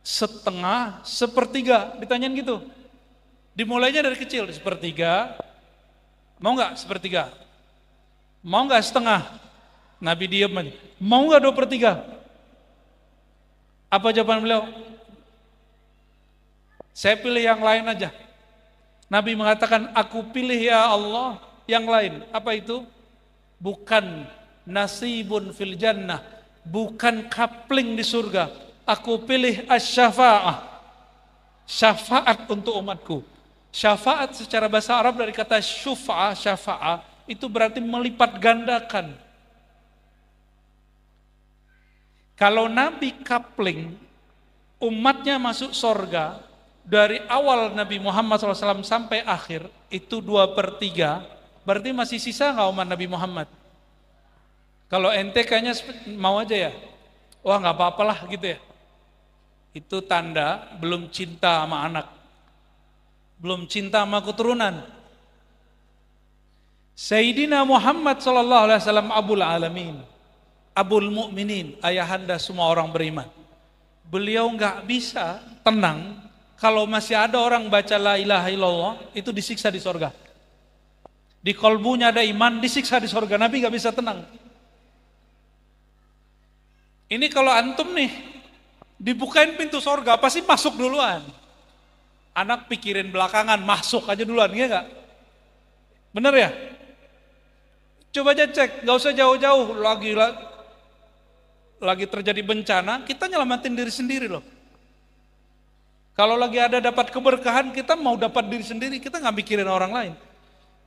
setengah, sepertiga, ditanyain gitu. Dimulainya dari kecil, sepertiga, mau nggak sepertiga? Mau nggak setengah? Nabi diam aja. Mau nggak 2/3? Apa jawaban beliau? Saya pilih yang lain aja. Nabi mengatakan, aku pilih ya Allah yang lain. Apa itu? Bukan nasibun fil jannah, bukan kapling di surga. Aku pilih asy-syafa'ah. syafaat untuk umatku. Syafaat secara bahasa Arab dari kata syufa, syafa'a, itu berarti melipat gandakan. Kalau Nabi kapling, umatnya masuk sorga, dari awal Nabi Muhammad SAW sampai akhir, itu 2/3, berarti masih sisa nggak umat Nabi Muhammad? Kalau ente kayaknya mau aja ya, wah nggak apa-apalah gitu ya. Itu tanda belum cinta sama anak, belum cinta sama keturunan. Sayyidina Muhammad SAW Abul Alamin, Abul Mu'minin, ayahanda semua orang beriman. Beliau nggak bisa tenang kalau masih ada orang baca la ilaha illallah, itu disiksa di sorga. Di kolbunya ada iman, disiksa di sorga. Nabi nggak bisa tenang. Ini kalau antum nih, dibukain pintu sorga, pasti masuk duluan. Anak pikirin belakangan, masuk aja duluan, iya nggak? Bener ya? Coba aja cek, nggak usah jauh-jauh. Lagi terjadi bencana, kita nyelamatin diri sendiri loh. Kalau lagi ada dapat keberkahan, kita mau dapat diri sendiri, kita nggak mikirin orang lain.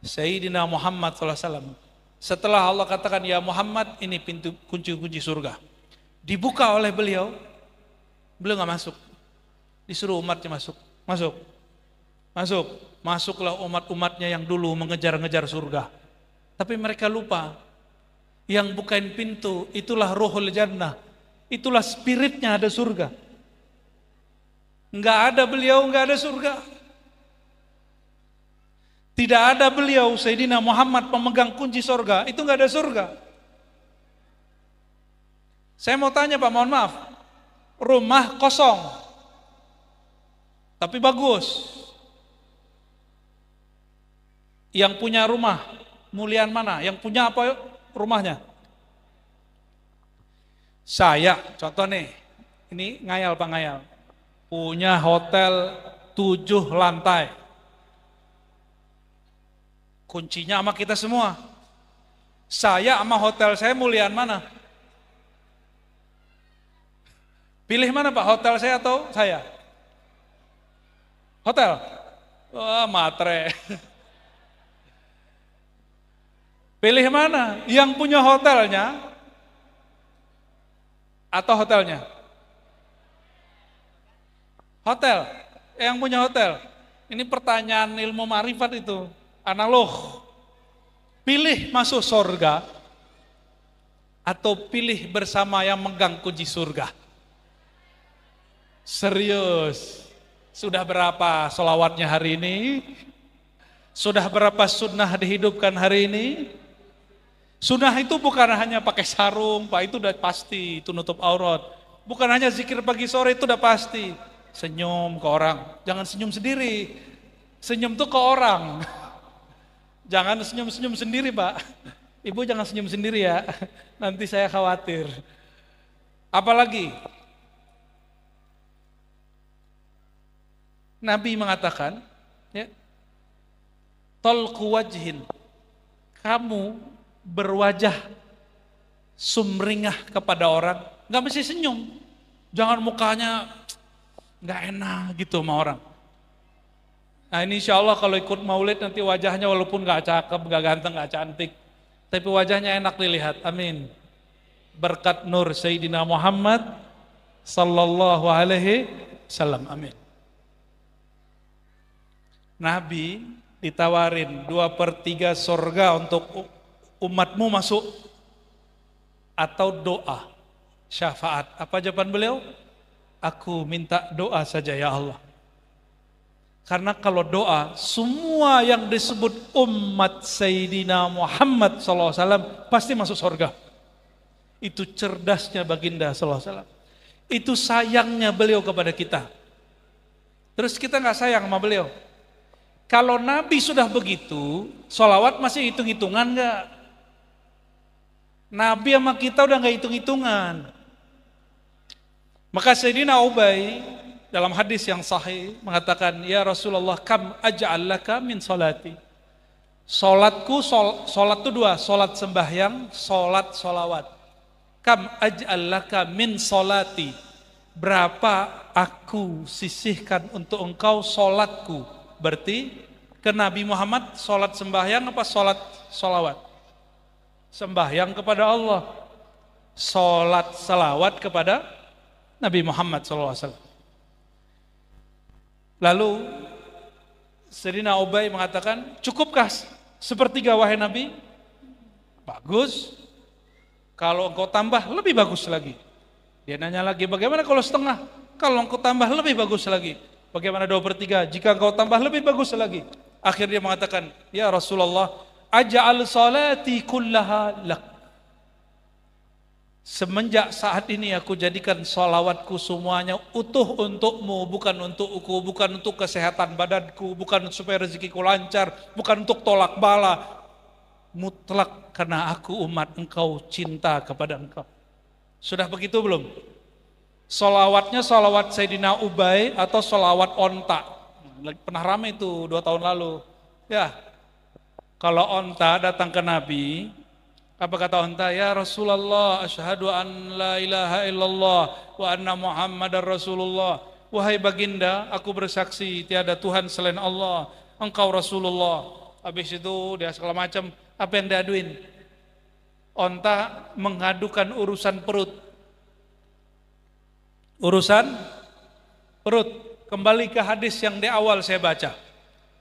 Sayyidina Muhammad SAW, setelah Allah katakan, ya Muhammad, ini pintu kunci-kunci surga, dibuka oleh beliau nggak masuk, disuruh umatnya masuk. Masuklah umat-umatnya yang dulu mengejar-ngejar surga. Tapi mereka lupa, yang bukain pintu itulah ruhul jannah, itulah spiritnya ada surga. Nggak ada beliau, nggak ada surga. Tidak ada beliau, Sayyidina Muhammad pemegang kunci surga, itu nggak ada surga. Saya mau tanya Pak, mohon maaf, rumah kosong, tapi bagus. Yang punya rumah, muliaan mana? Yang punya apa rumahnya? Saya, contoh nih, ini ngayal Pak, ngayal. Punya hotel 7 lantai. Kuncinya sama kita semua. Saya sama hotel saya muliaan mana? Pilih mana Pak, hotel saya atau saya? Hotel? Wah, matre. Pilih mana? Yang punya hotelnya atau hotelnya? Hotel. Yang punya hotel. Ini pertanyaan ilmu ma'rifat itu. Analog. Pilih masuk surga atau pilih bersama yang megang kunci surga? Serius. Sudah berapa sholawatnya hari ini? Sudah berapa sunnah dihidupkan hari ini? Sunnah itu bukan hanya pakai sarung, Pak, itu udah pasti, itu nutup aurat. Bukan hanya zikir pagi sore, itu udah pasti. Senyum ke orang, jangan senyum sendiri. Senyum tuh ke orang. Jangan senyum-senyum sendiri, Pak. Ibu jangan senyum sendiri ya, nanti saya khawatir. Apalagi Nabi mengatakan, ya, talqu wajhin, kamu berwajah sumringah kepada orang, nggak mesti senyum, jangan mukanya nggak enak gitu sama orang. Nah ini insya Allah kalau ikut maulid nanti wajahnya walaupun nggak cakep, nggak ganteng, nggak cantik, tapi wajahnya enak dilihat. Amin. Berkat nur Sayyidina Muhammad sallallahu alaihi wasallam. Amin. Nabi ditawarin 2/3 surga untuk umatmu masuk atau doa syafaat. Apa jawaban beliau? Aku minta doa saja ya Allah. Karena kalau doa, semua yang disebut umat Sayyidina Muhammad SAW pasti masuk surga. Itu cerdasnya baginda SAW. Itu sayangnya beliau kepada kita. Terus kita nggak sayang sama beliau. Kalau Nabi sudah begitu, sholawat masih hitung-hitungan nggak? Nabi sama kita udah nggak hitung-hitungan. Maka Sayyidina Ubay dalam hadis yang sahih mengatakan, ya Rasulullah, kam aj'al laka min salati. Salatku, salat itu 2, salat sembahyang, salat sholawat. Kam aj'al laka min salati. berapa aku sisihkan untuk engkau solatku. Berarti ke Nabi Muhammad solat sembahyang apa solat solawat? Sembahyang kepada Allah, solat salawat kepada Nabi Muhammad SAW. Lalu Sayyidina Ubay mengatakan, cukupkah sepertiga wahai Nabi? Bagus. Kalau engkau tambah lebih bagus lagi. Dia nanya lagi, bagaimana kalau setengah? Kalau engkau tambah lebih bagus lagi. Bagaimana 2/3? Jika engkau tambah lebih bagus lagi. Akhirnya dia mengatakan, ya Rasulullah, aj'al salati kullaha lak. Semenjak saat ini aku jadikan salawatku semuanya utuh untukmu, bukan untukku, bukan untuk kesehatan badanku, bukan supaya rezekiku lancar, bukan untuk tolak bala, mutlak karena aku umat engkau, cinta kepada engkau. Sudah begitu belum? Salawatnya salawat Sayyidina Ubay atau salawat onta? Pernah ramai itu 2 tahun lalu. Ya, kalau onta datang ke Nabi, apa kata onta? Ya Rasulullah, asyhadu an la ilaha illallah wa anna Muhammadar Rasulullah. Wahai baginda, aku bersaksi tiada Tuhan selain Allah, engkau Rasulullah. Habis itu dia segala macam, apa yang diaduin? Onta mengadukan urusan perut. Urusan perut. Kembali ke hadis yang di awal saya baca.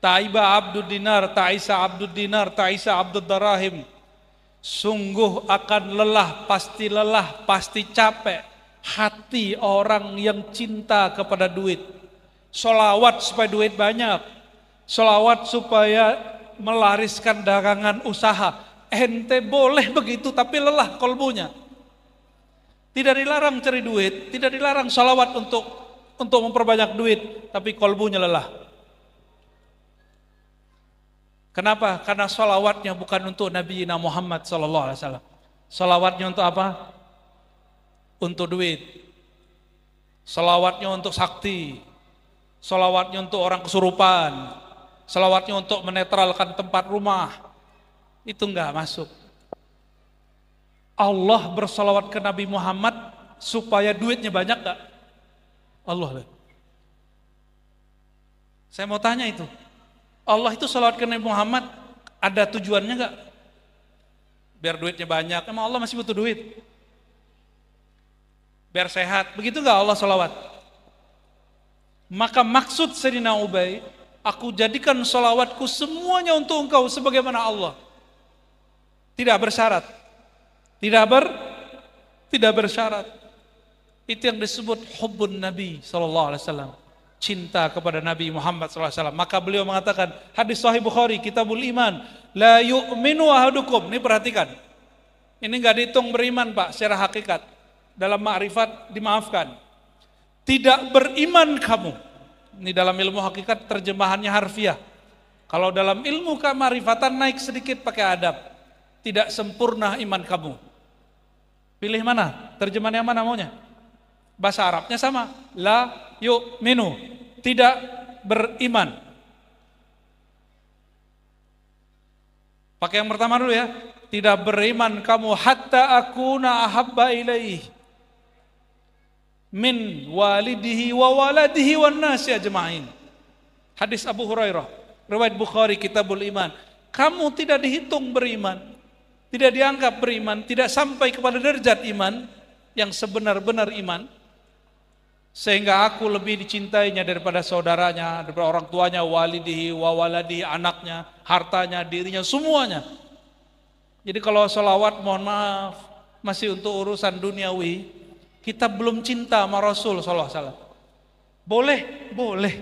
Taiba abdud dinar, ta'isa abdud dinar, ta'isa abdud darahim. Sungguh akan lelah, pasti capek hati orang yang cinta kepada duit. Sholawat supaya duit banyak, sholawat supaya melariskan dagangan usaha. Ente boleh begitu tapi lelah kolbunya. Tidak dilarang cari duit, tidak dilarang sholawat untuk memperbanyak duit, tapi kolbunya lelah. Kenapa? Karena sholawatnya bukan untuk Nabi Muhammad SAW. Sholawatnya untuk apa? Untuk duit. Sholawatnya untuk sakti. Sholawatnya untuk orang kesurupan. Sholawatnya untuk menetralkan tempat rumah. Itu enggak masuk. Allah bersolawat ke Nabi Muhammad supaya duitnya banyak enggak? Allah. Saya mau tanya itu. Allah itu salawat ke Nabi Muhammad ada tujuannya enggak? Biar duitnya banyak. Emang Allah masih butuh duit? Biar sehat. Begitu enggak Allah salawat? Maka maksud Sayyidina Ubay, aku jadikan salawatku semuanya untuk engkau sebagaimana Allah. Tidak bersyarat. Tidak bersyarat. Itu yang disebut hubbun Nabi SAW. Cinta kepada Nabi Muhammad SAW. Maka beliau mengatakan, hadis Sahih Bukhari, Kitabul Iman, la yu'minu ahadukum. Ini perhatikan. Ini enggak dihitung beriman Pak, secara hakikat. Dalam ma'rifat dimaafkan. Tidak beriman kamu. Ini dalam ilmu hakikat terjemahannya harfiah. Kalau dalam ilmu kemarifatan naik sedikit pakai adab. Tidak sempurna iman kamu. Pilih mana? Terjemahan yang mana maunya? Bahasa Arabnya sama. La yu'minu. Tidak beriman. Pakai yang pertama dulu ya. Tidak beriman kamu hatta akuna ahabba ilaih min walidihi wa waladihi wan nasi ajma'in. Hadis Abu Hurairah, riwayat Bukhari, Kitabul Iman. Kamu tidak dihitung beriman, tidak dianggap beriman, tidak sampai kepada derajat iman yang sebenar-benar iman, sehingga aku lebih dicintainya daripada saudaranya, daripada orang tuanya, walidihi wa waladihi, anaknya, hartanya, dirinya, semuanya. Jadi kalau sholawat, mohon maaf, masih untuk urusan duniawi, kita belum cinta sama Rasul SAW. Boleh, boleh.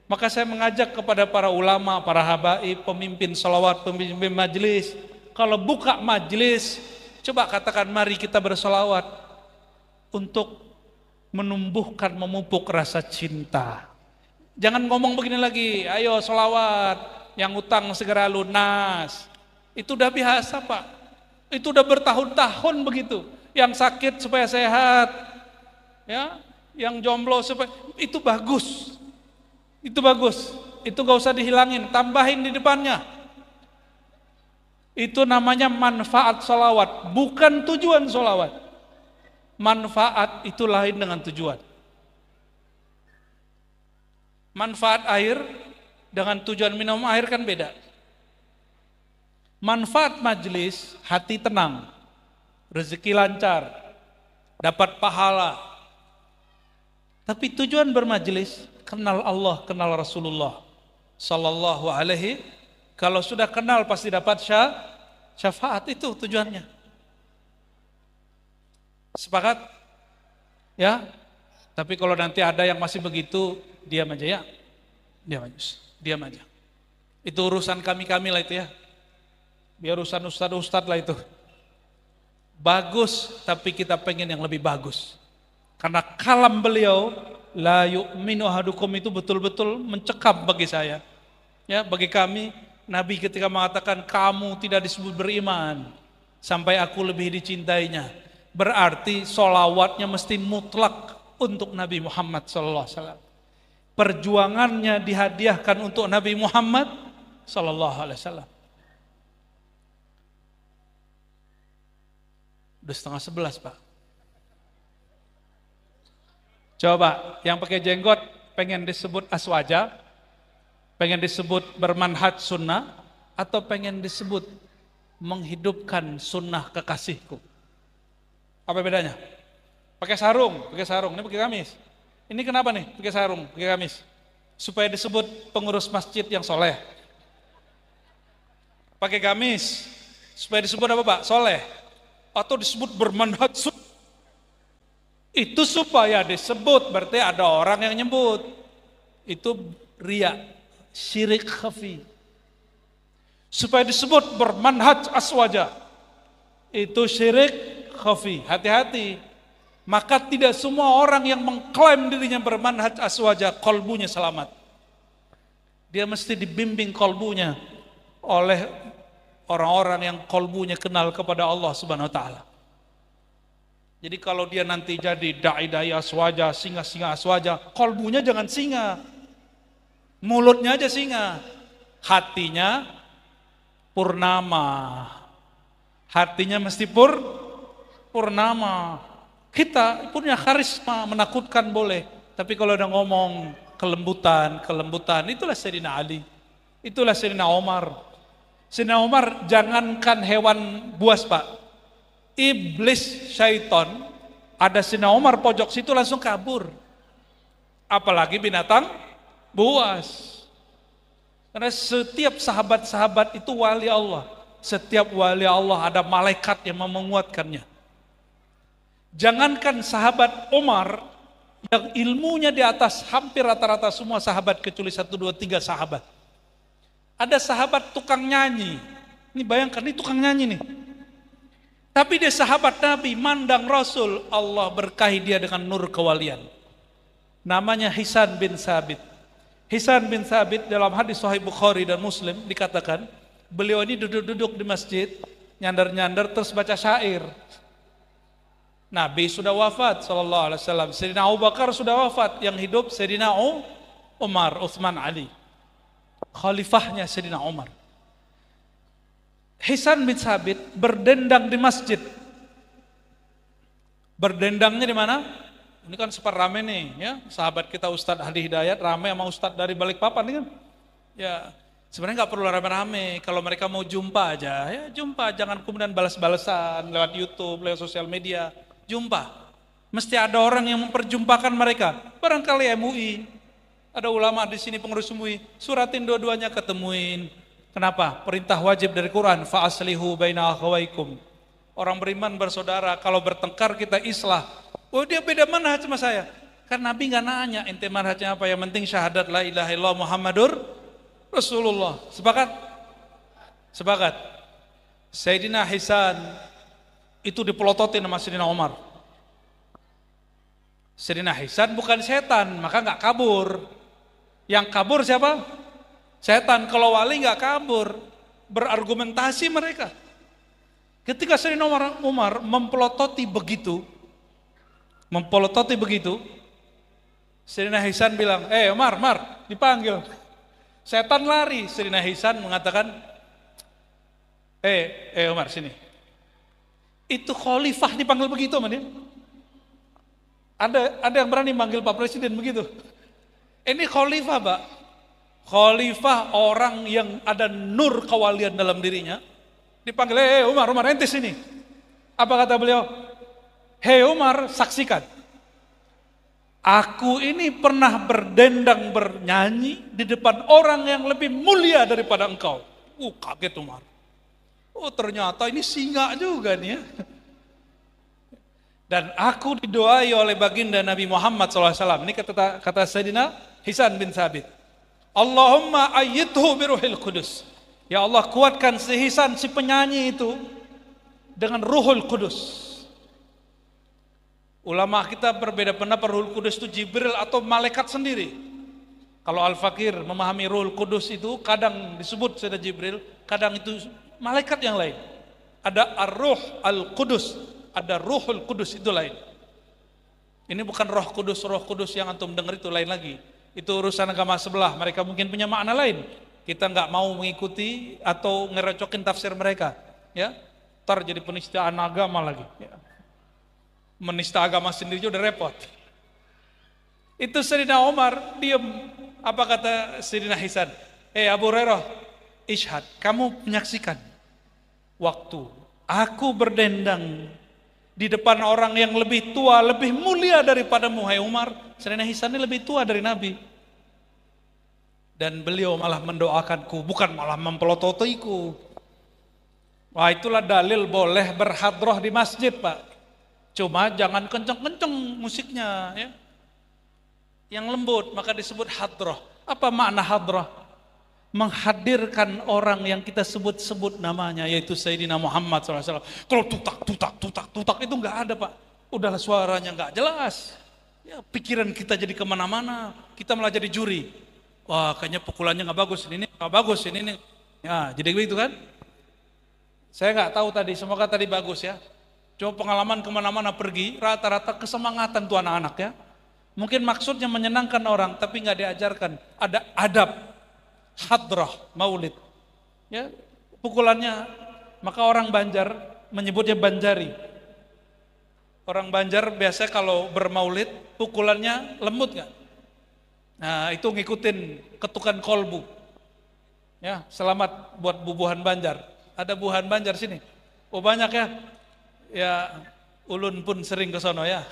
Maka saya mengajak kepada para ulama, para habaib, pemimpin sholawat, pemimpin majlis, kalau buka majlis, coba katakan mari kita bersolawat untuk menumbuhkan, memupuk rasa cinta. Jangan ngomong begini lagi, ayo sholawat, yang utang segera lunas. Itu udah biasa Pak, itu udah bertahun-tahun begitu. Yang sakit supaya sehat, ya, yang jomblo supaya, itu bagus. Itu bagus, itu gak usah dihilangin, tambahin di depannya. Itu namanya manfaat sholawat, bukan tujuan sholawat. Manfaat itu lain dengan tujuan. Manfaat air dengan tujuan minum air kan beda. Manfaat majelis, hati tenang, rezeki lancar, dapat pahala. Tapi tujuan bermajelis, kenal Allah, kenal Rasulullah sallallahu alaihi. Kalau sudah kenal pasti dapat syafaat, itu tujuannya. Sepakat? Ya. Tapi kalau nanti ada yang masih begitu, diam aja ya. Diam aja. Itu urusan kami lah itu ya. Biar urusan ustad lah itu. Bagus, tapi kita pengen yang lebih bagus. Karena kalam beliau, la yu'minu ahadukum, itu betul-betul mencekam bagi saya. Ya, bagi kami, Nabi ketika mengatakan kamu tidak disebut beriman sampai aku lebih dicintainya, berarti sholawatnya mesti mutlak untuk Nabi Muhammad SAW. Perjuangannya dihadiahkan untuk Nabi Muhammad SAW. Udah 10:30 Pak. Coba yang pakai jenggot pengen disebut aswaja, pengen disebut bermanhaj sunnah, atau pengen disebut menghidupkan sunnah kekasihku? Apa bedanya? Pakai sarung, ini pakai gamis. Ini kenapa nih pakai sarung, pakai gamis? Supaya disebut pengurus masjid yang soleh. Pakai gamis supaya disebut apa Pak? Soleh. Atau disebut bermanhaj sunnah. Itu supaya disebut, berarti ada orang yang nyebut. Itu riya, syirik khafi. Supaya disebut bermanhaj aswaja, itu syirik khafi. Hati-hati. Maka tidak semua orang yang mengklaim dirinya bermanhaj aswaja kolbunya selamat. Dia mesti dibimbing kolbunya oleh orang-orang yang kolbunya kenal kepada Allah Subhanahu wa taala. Jadi kalau dia nanti jadi dai-dai aswaja, singa-singa aswaja, kolbunya jangan singa. Mulutnya aja singa. Hatinya purnama. Hatinya mesti purnama. Kita punya karisma, menakutkan boleh. Tapi kalau udah ngomong kelembutan, itulah Sayyidina Ali. Itulah Sayyidina Umar. Sayyidina Umar jangankan hewan buas Pak. Iblis syaiton ada Sayyidina Umar pojok situ langsung kabur. Apalagi binatang buas. Karena setiap sahabat-sahabat itu wali Allah. Setiap wali Allah ada malaikat yang menguatkannya. Jangankan sahabat Umar yang ilmunya di atas hampir rata-rata semua sahabat kecuali 1, 2, 3 sahabat. Ada sahabat tukang nyanyi. Ini bayangkan, ini tukang nyanyi nih. Tapi dia sahabat Nabi, mandang Rasul, Allah berkahi dia dengan nur kewalian. Namanya Hisan bin Sabit. Hisan bin Sabit dalam hadis Sahih Bukhari dan Muslim dikatakan, beliau ini duduk-duduk di masjid, nyandar-nyandar terus baca syair. Nabi sudah wafat sallallahu alaihi wasallam. Sayyidina Abu Bakar sudah wafat, yang hidup Sayyidina Umar, Utsman, Ali. Khalifahnya Sayyidina Umar. Hisan bin Sabit berdendang di masjid. Berdendangnya di mana? Ini kan super rame nih, ya. Sahabat kita Ustadz Hadi Hidayat rame sama Ustadz dari Balikpapan nih kan. Ya, sebenarnya nggak perlu rame-rame. Kalau mereka mau jumpa aja, ya jumpa. Jangan kemudian balas-balasan lewat YouTube, lewat sosial media. Jumpa. Mesti ada orang yang memperjumpakan mereka. Barangkali MUI, ada ulama di sini pengurus MUI, suratin dua-duanya ketemuin. Kenapa? Perintah wajib dari Quran, fa'aslihu baina akhawaikum. Orang beriman bersaudara, kalau bertengkar kita islah. Oh dia beda manhaj sama saya. Kan Nabi nggak nanya ente manhajnya apa, yang penting syahadat la ilaha illallah Muhammadur Rasulullah. Sepakat? Sepakat. Sayyidina Hisan itu dipelototin sama Sayyidina Umar. Sayyidina Hisan bukan setan, maka nggak kabur. Yang kabur siapa? Setan. Kalau wali nggak kabur, berargumentasi mereka. Ketika Sayyidina Umar mempelototi begitu, Sayyidina Hisan bilang, Umar, dipanggil. Setan lari. Sayyidina Hisan mengatakan, Umar sini. Itu khalifah dipanggil begitu sama dia. Ada yang berani manggil Pak Presiden begitu. Ini khalifah, Pak. Khalifah orang yang ada nur kewalian dalam dirinya. Dipanggil, Umar, ente sini. Apa kata beliau? Hei Umar, saksikan. Aku ini pernah berdendang bernyanyi di depan orang yang lebih mulia daripada engkau. Kaget Umar. Ternyata ini singa juga nih ya. Dan aku didoai oleh baginda Nabi Muhammad SAW. Ini kata Sayyidina Hisan bin Thabit. Allahumma ayyidhu biruhil kudus. Ya Allah, kuatkan si Hisan, si penyanyi itu dengan ruhul kudus. Ulama kita berbeda pendapat Ruhul Kudus itu Jibril atau malaikat sendiri. Kalau Al-Fakir memahami Ruhul Kudus itu kadang disebut sudah Jibril, kadang itu malaikat yang lain. Ada Ar-Ruh Al-Kudus, ada Ruhul Kudus, itu lain. Ini bukan Roh Kudus yang antum dengar itu lain lagi. Itu urusan agama sebelah, mereka mungkin punya makna lain. Kita nggak mau mengikuti atau ngerecokin tafsir mereka, ya. Ntar jadi penistaan agama lagi. Ya. Menista agama sendiri udah repot. Itu Sayyidina Umar diam. Apa kata Sayyidina Hisan? Abu Hurairah, ishad, kamu menyaksikan waktu aku berdendang di depan orang yang lebih tua, lebih mulia daripadamu, hai Umar. Sayyidina Hisan ini lebih tua dari Nabi. Dan beliau malah mendoakanku, bukan malah mempelototiku. Wah, itulah dalil boleh berhadroh di masjid, Pak. Cuma jangan kenceng-kenceng musiknya, ya. Yang lembut, maka disebut hadroh. Apa makna hadroh? Menghadirkan orang yang kita sebut-sebut namanya, yaitu Sayyidina Muhammad SAW. Kalau tutak itu nggak ada, Pak. Udahlah suaranya nggak jelas. Ya, pikiran kita jadi kemana-mana. Kita malah jadi juri. Wah, kayaknya pukulannya nggak bagus. Ini nggak bagus. Ini. Ya, jadi begitu kan? Saya nggak tahu tadi. Semoga tadi bagus ya. Coba pengalaman kemana-mana pergi, rata-rata kesemangatan tuh anak-anak ya. Mungkin maksudnya menyenangkan orang, tapi nggak diajarkan. Ada adab, hadrah, maulid. Ya, pukulannya, maka orang Banjar menyebutnya Banjari. Orang Banjar biasa kalau bermaulid, pukulannya lembut nggak? Nah, itu ngikutin ketukan kolbu. Ya, selamat buat bubuhan Banjar. Ada bubuhan Banjar sini. Oh banyak ya. Ya, ulun pun sering ke sono ya.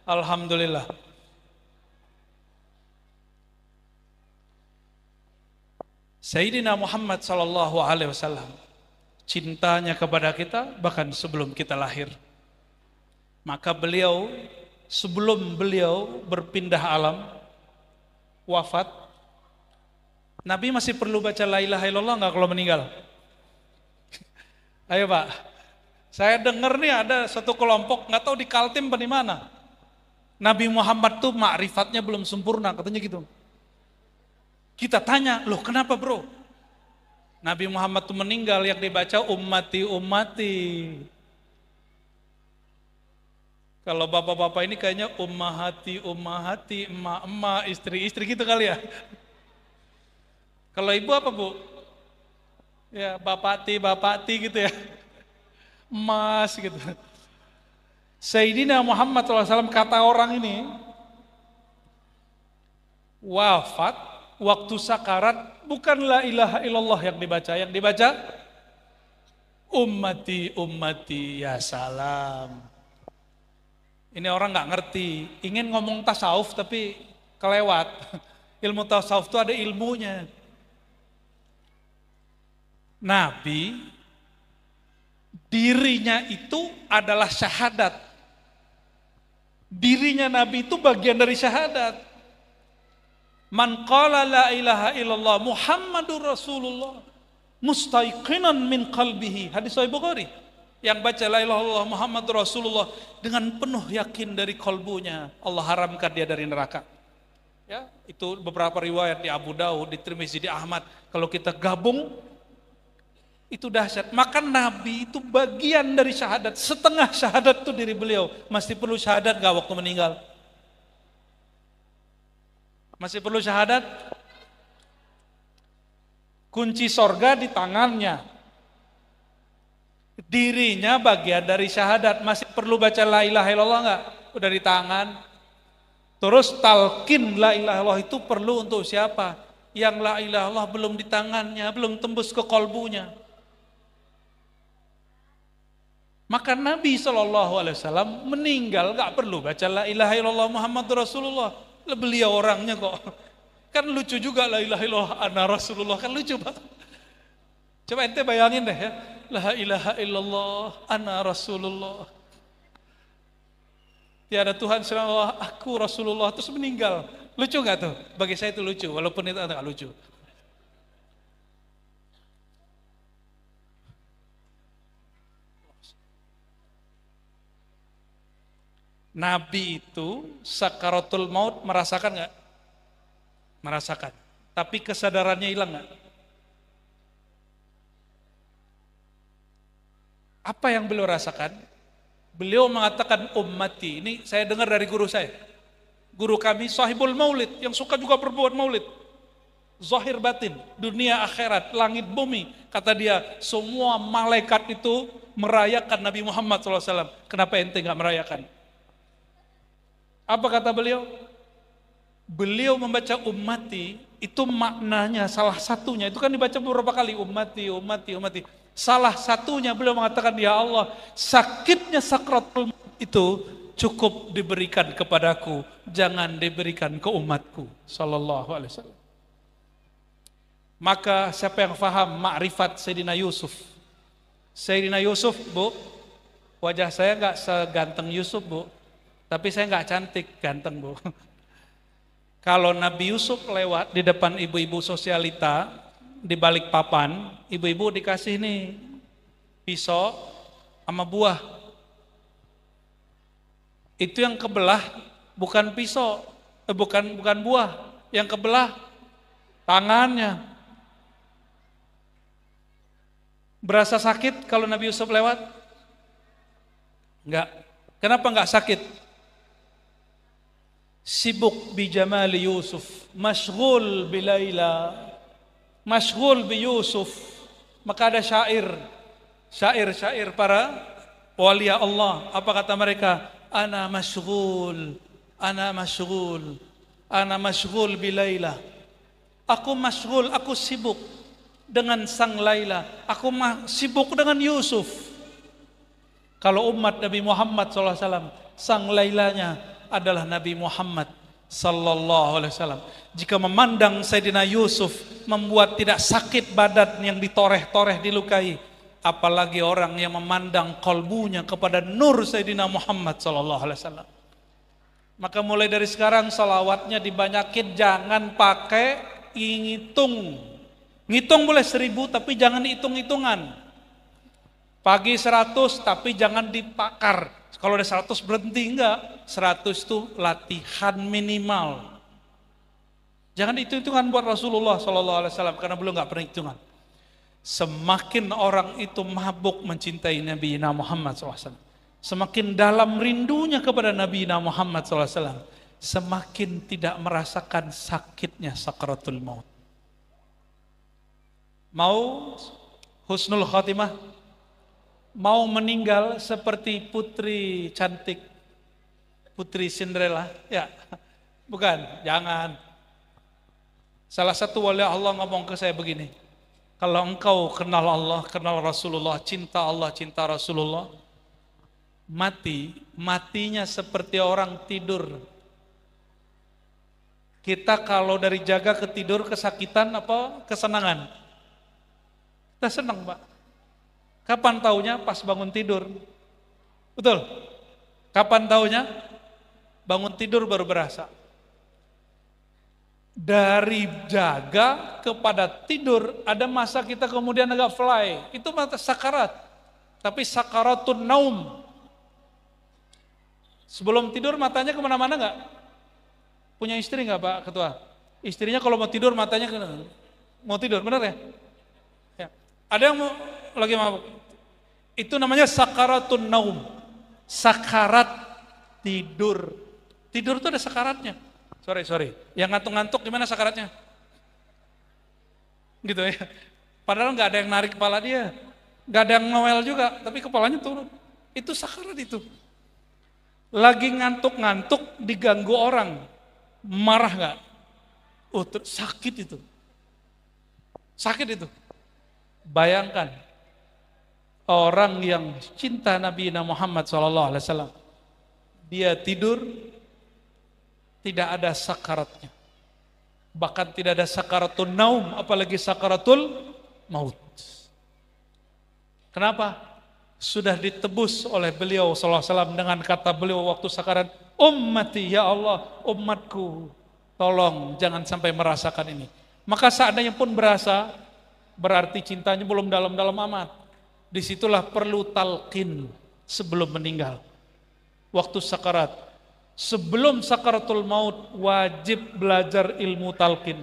Alhamdulillah. Sayyidina Muhammad sallallahu alaihi wasallam cintanya kepada kita bahkan sebelum kita lahir. Maka beliau sebelum beliau berpindah alam wafat, Nabi masih perlu baca la ilaha illallah enggak kalau meninggal? Ayo Pak. Saya dengar nih ada satu kelompok, nggak tahu di Kaltim apa di mana. Nabi Muhammad tuh ma'rifatnya belum sempurna, katanya gitu. Kita tanya, loh kenapa bro? Nabi Muhammad tuh meninggal, yang dibaca ummati. Kalau bapak-bapak ini kayaknya ummahati, emak-emak, istri gitu kali ya. Kalau ibu apa bu? Ya bapati gitu ya. Emas gitu. Sayyidina Muhammad SAW kata orang ini wafat waktu sakarat bukan la ilaha illallah yang dibaca ummati ya salam. Ini orang nggak ngerti, ingin ngomong tasawuf tapi kelewat. Ilmu tasawuf itu ada ilmunya. Nabi dirinya itu adalah syahadat. Dirinya Nabi itu bagian dari syahadat. Man qala la ilaha illallah Muhammadur Rasulullah mustaiqinan min qalbihi. Hadis Sahih Bukhari. Yang baca la ilaha illallah Muhammadur Rasulullah dengan penuh yakin dari kalbunya, Allah haramkan dia dari neraka. Ya, itu beberapa riwayat di Abu Daud, di Tirmizi, di Ahmad. Kalau kita gabung itu dahsyat. Maka Nabi itu bagian dari syahadat. Setengah syahadat itu diri beliau. Masih perlu syahadat gak waktu meninggal? Masih perlu syahadat? Kunci sorga di tangannya. Dirinya bagian dari syahadat. Masih perlu baca la ilaha illallah gak? Udah di tangan. Terus talqin la ilaha illallah itu perlu untuk siapa? Yang la ilaha illallah belum di tangannya, belum tembus ke kalbunya. Maka Nabi SAW meninggal gak perlu baca la ilaha illallah Muhammadur Rasulullah. Beliau orangnya kok. Kan lucu juga la ilaha illallah ana Rasulullah, kan lucu banget. Coba ente bayangin deh ya. La ilaha illallah ana Rasulullah. Tiada Tuhan selain Allah, aku Rasulullah, terus meninggal. Lucu gak tuh? Bagi saya itu lucu, walaupun itu agak lucu. Nabi itu sakaratul maut merasakan nggak? Merasakan. Tapi kesadarannya hilang nggak? Apa yang beliau rasakan? Beliau mengatakan ummati. Ini saya dengar dari guru saya. Guru kami sahibul maulid, yang suka juga berbuat maulid. Zahir batin, dunia akhirat, langit bumi. Kata dia, semua malaikat itu merayakan Nabi Muhammad SAW. Kenapa ente nggak merayakan? Apa kata beliau? Beliau membaca ummati, itu maknanya salah satunya, itu kan dibaca beberapa kali, ummati, ummati, ummati. Salah satunya beliau mengatakan, ya Allah, sakitnya sakratul maut itu cukup diberikan kepadaku, jangan diberikan ke umatku. Sallallahu alaihi wasallam. Maka siapa yang faham makrifat Sayyidina Yusuf? Sayyidina Yusuf, Bu, wajah saya nggak seganteng Yusuf, Bu. Tapi saya nggak cantik, ganteng, Bu. Kalau Nabi Yusuf lewat di depan ibu-ibu sosialita, di balik papan, ibu-ibu dikasih nih pisau sama buah. Itu yang kebelah bukan pisau, bukan buah, yang kebelah tangannya. Berasa sakit kalau Nabi Yusuf lewat? Enggak. Kenapa enggak sakit? Sibuk bi jamali Yusuf, masyghul bi Laila, masyghul bi Yusuf. Maka ada syair para wali Allah. Apa kata mereka? Ana masyghul, ana masyghul, ana masyghul bi Laila. Aku masyghul, aku sibuk dengan sang Laila. Aku sibuk dengan Yusuf. Kalau umat Nabi Muhammad SAW, sang Lailanya adalah Nabi Muhammad sallallahu alaihi wasallam. Jika memandang Sayyidina Yusuf membuat tidak sakit badan yang ditoreh-toreh, dilukai, apalagi orang yang memandang kalbunya kepada nur Sayyidina Muhammad sallallahu alaihi wasallam. Maka mulai dari sekarang salawatnya dibanyakin, jangan pakai ngitung. Ngitung boleh 1000 tapi jangan hitung-hitungan. Pagi 100 tapi jangan dipakar. Kalau ada 100 berhenti, enggak. 100 itu latihan minimal. Jangan hitung-hitungan buat Rasulullah SAW, karena beliau enggak pernah hitungan. Semakin orang itu mabuk mencintai Nabi Muhammad SAW, semakin dalam rindunya kepada Nabi Muhammad SAW, semakin tidak merasakan sakitnya sakaratul maut. Mau husnul khatimah? Mau meninggal seperti putri cantik, putri Cinderella? Ya, bukan, jangan. Salah satu wali Allah ngomong ke saya begini, kalau engkau kenal Allah, kenal Rasulullah, cinta Allah, cinta Rasulullah, matinya seperti orang tidur. Kita kalau dari jaga ke tidur kesakitan apa kesenangan? Kita senang, Pak. Kapan taunya? Pas bangun tidur. Betul? Kapan taunya? Bangun tidur baru berasa. Dari jaga kepada tidur, ada masa kita kemudian agak fly. Itu mata sakarat. Tapi sakaratun naum. Sebelum tidur matanya kemana-mana enggak? Punya istri enggak, Pak Ketua? Istrinya kalau mau tidur matanya mau tidur, benar ya? Ya. Ada yang mau lagi mabuk. Itu namanya sakaratun naum. Sakarat tidur. Tidur itu ada sakaratnya. Sorry. Yang ngantuk-ngantuk gimana sakaratnya? Gitu ya. Padahal nggak ada yang narik kepala dia. Nggak ada yang ngewel juga, tapi kepalanya turun. Itu sakarat itu. Lagi ngantuk-ngantuk diganggu orang, marah nggak? Oh, sakit itu. Sakit itu. Bayangkan orang yang cinta Nabi Muhammad SAW, dia tidur tidak ada sakaratnya, bahkan tidak ada sakaratul naum, apalagi sakaratul maut. Kenapa? Sudah ditebus oleh beliau SAW dengan kata beliau waktu sakarat, ummati ya Allah, umatku, tolong jangan sampai merasakan ini. Maka seandainya pun berasa, berarti cintanya belum dalam-dalam amat. Disitulah perlu talqin sebelum meninggal. Waktu sakarat, sebelum sakaratul maut wajib belajar ilmu talqin.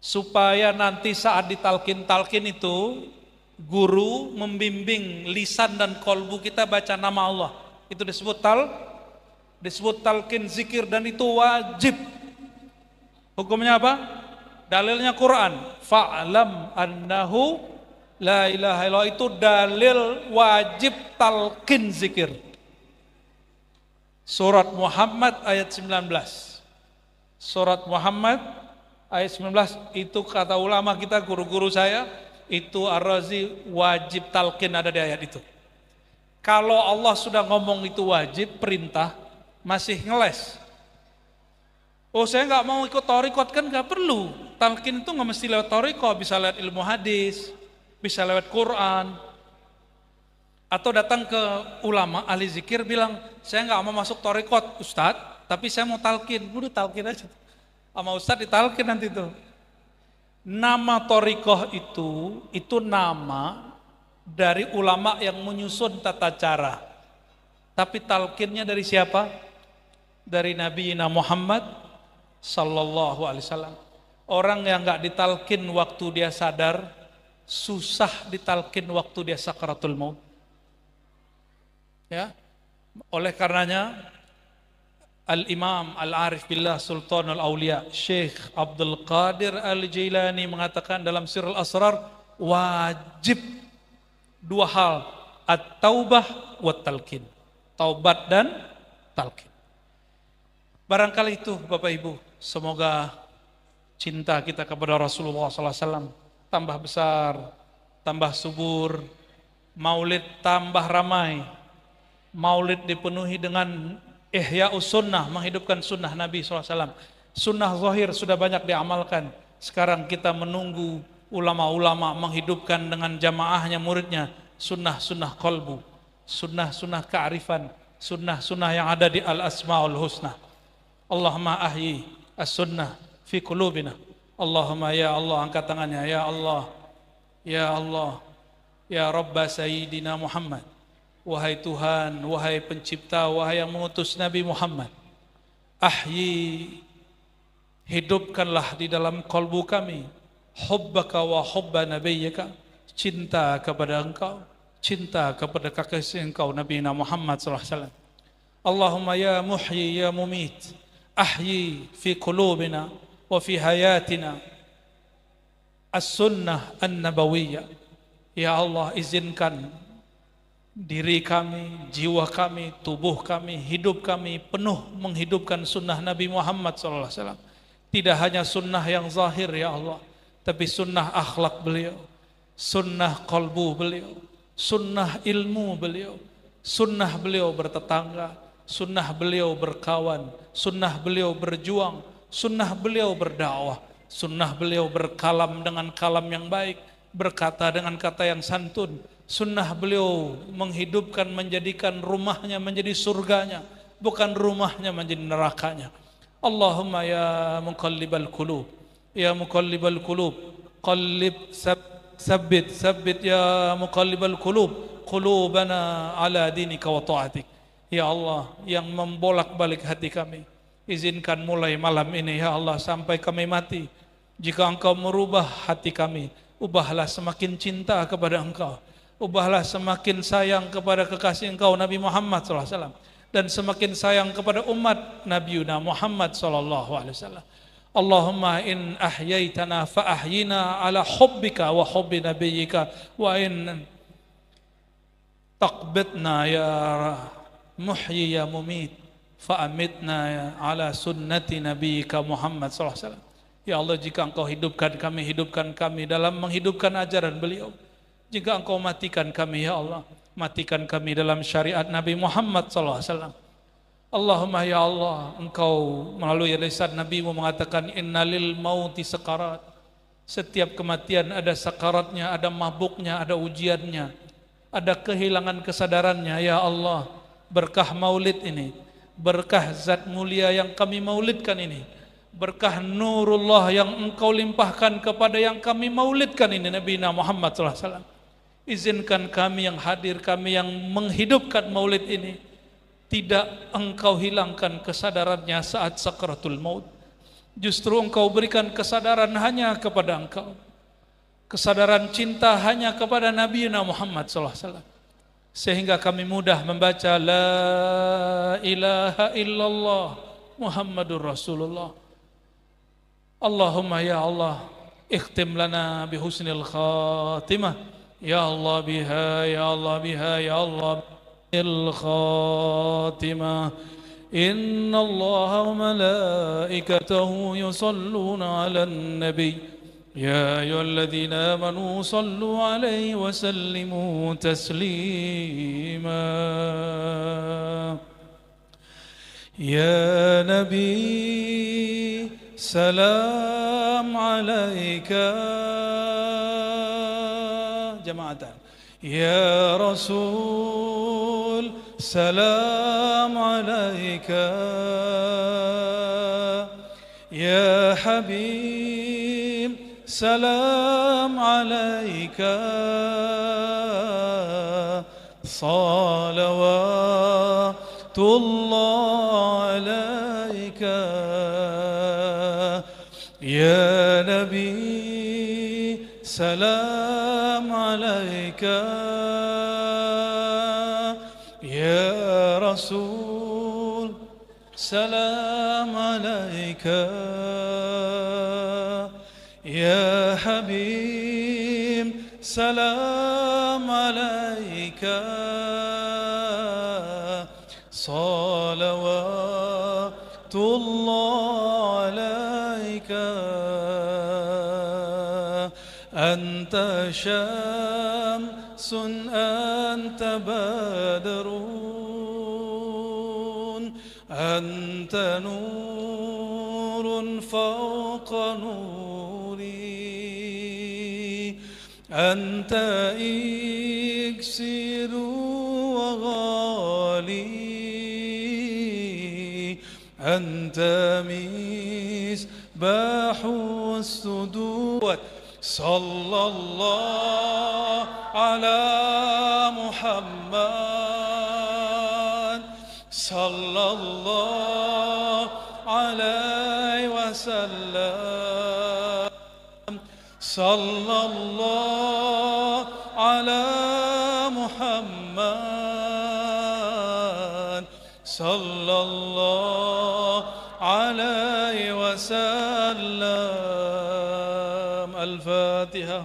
Supaya nanti saat ditalqin itu, guru membimbing lisan dan kolbu kita baca nama Allah. Itu disebut talqin zikir, dan itu wajib. Hukumnya apa? Dalilnya Quran. Fa'lam annahu la ilaha illallah, itu dalil wajib talqin zikir. Surat Muhammad ayat 19. Surat Muhammad ayat 19 itu kata ulama kita, guru-guru saya, itu Ar-Razi wajib talqin ada di ayat itu. Kalau Allah sudah ngomong itu wajib, perintah, masih ngeles. Oh, saya nggak mau ikut thariqat, kan nggak perlu. Talqin itu nggak mesti lewat thariqat, bisa lewat ilmu hadis, bisa lewat Quran. Atau datang ke ulama ahli zikir bilang, saya nggak mau masuk thariqat Ustadz, tapi saya mau talqin. Udah talqin aja. Sama Ustadz ditalqin nanti tuh. Nama thariqah itu nama dari ulama yang menyusun tata cara. Tapi talqinnya dari siapa? Dari Nabi Muhammad sallallahu alaihi wasallam. Orang yang enggak ditalqin waktu dia sadar, susah ditalqin waktu dia sakaratul maut. Ya. Oleh karenanya Al-Imam Al-Arif Billah Sultanul Aulia Syekh Abdul Qadir Al-Jilani mengatakan dalam Sirrul Asrar, wajib dua hal, at-taubah wa talqin. Taubat dan talqin. Barangkali itu Bapak Ibu, semoga cinta kita kepada Rasulullah SAW tambah besar, tambah subur, maulid tambah ramai, maulid dipenuhi dengan Ihya'us sunnah, menghidupkan sunnah Nabi SAW. Sunnah zahir sudah banyak diamalkan. Sekarang kita menunggu ulama-ulama menghidupkan dengan jamaahnya muridnya sunnah-sunnah qalbu, sunnah-sunnah kearifan, sunnah-sunnah yang ada di Al-Asma'ul Husna. Allahumma ahyi as-sunnah fi qulubina. Allahumma ya Allah, angkat tangannya, ya Allah, ya Allah, ya Rabba Sayyidina Muhammad. Wahai Tuhan, wahai pencipta, wahai yang mengutus Nabi Muhammad, ahyi, hidupkanlah di dalam kalbu kami hubbaka wa hubba nabiyyika, cinta kepada engkau, cinta kepada kekasih engkau Nabi Muhammad SAW. Allahumma ya muhyi ya mumit, ahyi fi qulubina wa fi hayatina as-sunnah an-nabawiyyah. Ya Allah, izinkan diri kami, jiwa kami, tubuh kami, hidup kami penuh menghidupkan sunnah Nabi Muhammad SAW. Tidak hanya sunnah yang zahir ya Allah, tapi sunnah akhlak beliau, sunnah qalbu beliau, sunnah ilmu beliau, sunnah beliau bertetangga, sunnah beliau berkawan, sunnah beliau berjuang, sunnah beliau berdakwah, sunnah beliau berkalam dengan kalam yang baik, berkata dengan kata yang santun. Sunnah beliau menghidupkan, menjadikan rumahnya menjadi surganya, bukan rumahnya menjadi nerakanya. Allahumma ya muqallibal qulub, ya muqallibal qulub, qallib sabbit ya muqallibal qulub, qulubana ala dinika wa ta'atik. Ya Allah, yang membolak-balik hati kami, izinkan mulai malam ini ya Allah sampai kami mati, jika Engkau merubah hati kami, ubahlah semakin cinta kepada Engkau, ubahlah semakin sayang kepada kekasih Engkau Nabi Muhammad SAW, dan semakin sayang kepada umat Nabi Muhammad SAW. Allahumma in ahyaitana fa ahyina ala hubbika wa hubbi nabiyyika, wa in taqbidna muhyi ya mumit, fa'amitna ala sunnati nabiyyika Muhammad sallallahu alaihi wasallam. Ya Allah, jika Engkau hidupkan kami dalam menghidupkan ajaran beliau. Jika Engkau matikan kami, ya Allah, matikan kami dalam syariat Nabi Muhammad sallallahu alaihi wasallam. Allahumma ya Allah, Engkau melalui lisan Nabi-Mu mengatakan innalil mauti sakarat. Setiap kematian ada sakaratnya, ada mabuknya, ada ujiannya, ada kehilangan kesadarannya. Ya Allah, berkah maulid ini, berkah zat mulia yang kami maulidkan ini, berkah nurullah yang Engkau limpahkan kepada yang kami maulidkan ini, Nabi Muhammad sallallahu alaihi wasallam. Izinkan kami yang hadir, kami yang menghidupkan maulid ini, tidak Engkau hilangkan kesadarannya saat sakaratul maut. Justru Engkau berikan kesadaran hanya kepada Engkau, kesadaran cinta hanya kepada Nabi Muhammad sallallahu alaihi wasallam, sehingga kami mudah membaca la ilaha illallah Muhammadur Rasulullah. Allahumma ya Allah, ikhtim lana bihusnil khatimah. Ya Allah biha, ya Allah biha, ya Allah الخاتمة إن الله وملائكته يصلون على النبي يا أيها الذين آمنوا صلوا عليه وسلموا تسليما يا نبي سلام عليك جماعة يا رسول سلام عليك يا حبيب سلام عليك صلوات الله عليك يا نبي سلام عليك يا رسول سلام عليك يا حبيب سلام عليك صلوات الله عليك أنت شمس أنت بدر أنت نور فوق نوري أنت إكسير وغالي أنت مصباح السدود صلى الله على محمد صلى الله عليه وسلم صلى الله على محمد صلى الله عليه وسلم. الفاتحة.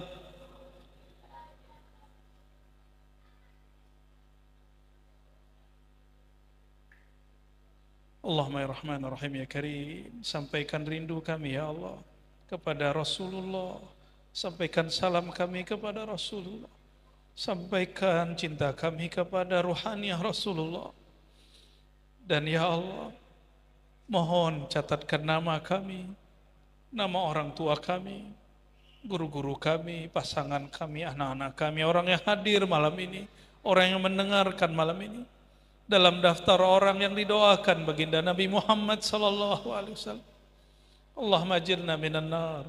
Allahumma ya Rahman ya Rahim ya Karim, sampaikan rindu kami ya Allah kepada Rasulullah, sampaikan salam kami kepada Rasulullah, sampaikan cinta kami kepada ruhaniah Rasulullah. Dan ya Allah, mohon catatkan nama kami, nama orang tua kami, guru-guru kami, pasangan kami, anak-anak kami, orang yang hadir malam ini, orang yang mendengarkan malam ini, dalam daftar orang yang didoakan baginda Nabi Muhammad sallallahu alaihi wasallam. Allahumma ajirna minan nar,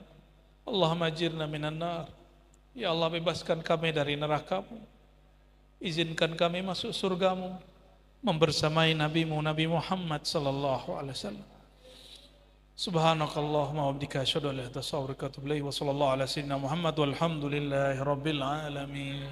Allahumma ajirna minan nar. Ya Allah, bebaskan kami dari neraka-Mu, izinkan kami masuk surga-Mu, membersamai Nabi-Mu Nabi Muhammad sallallahu alaihi wasallam. Subhanakallahumma wa bihamdika asyhadu an la ilaha illa anta astaghfiruka wa atubu ilaik. Wa sallallahu ala sayyidina Muhammad walhamdulillahi rabbil alamin.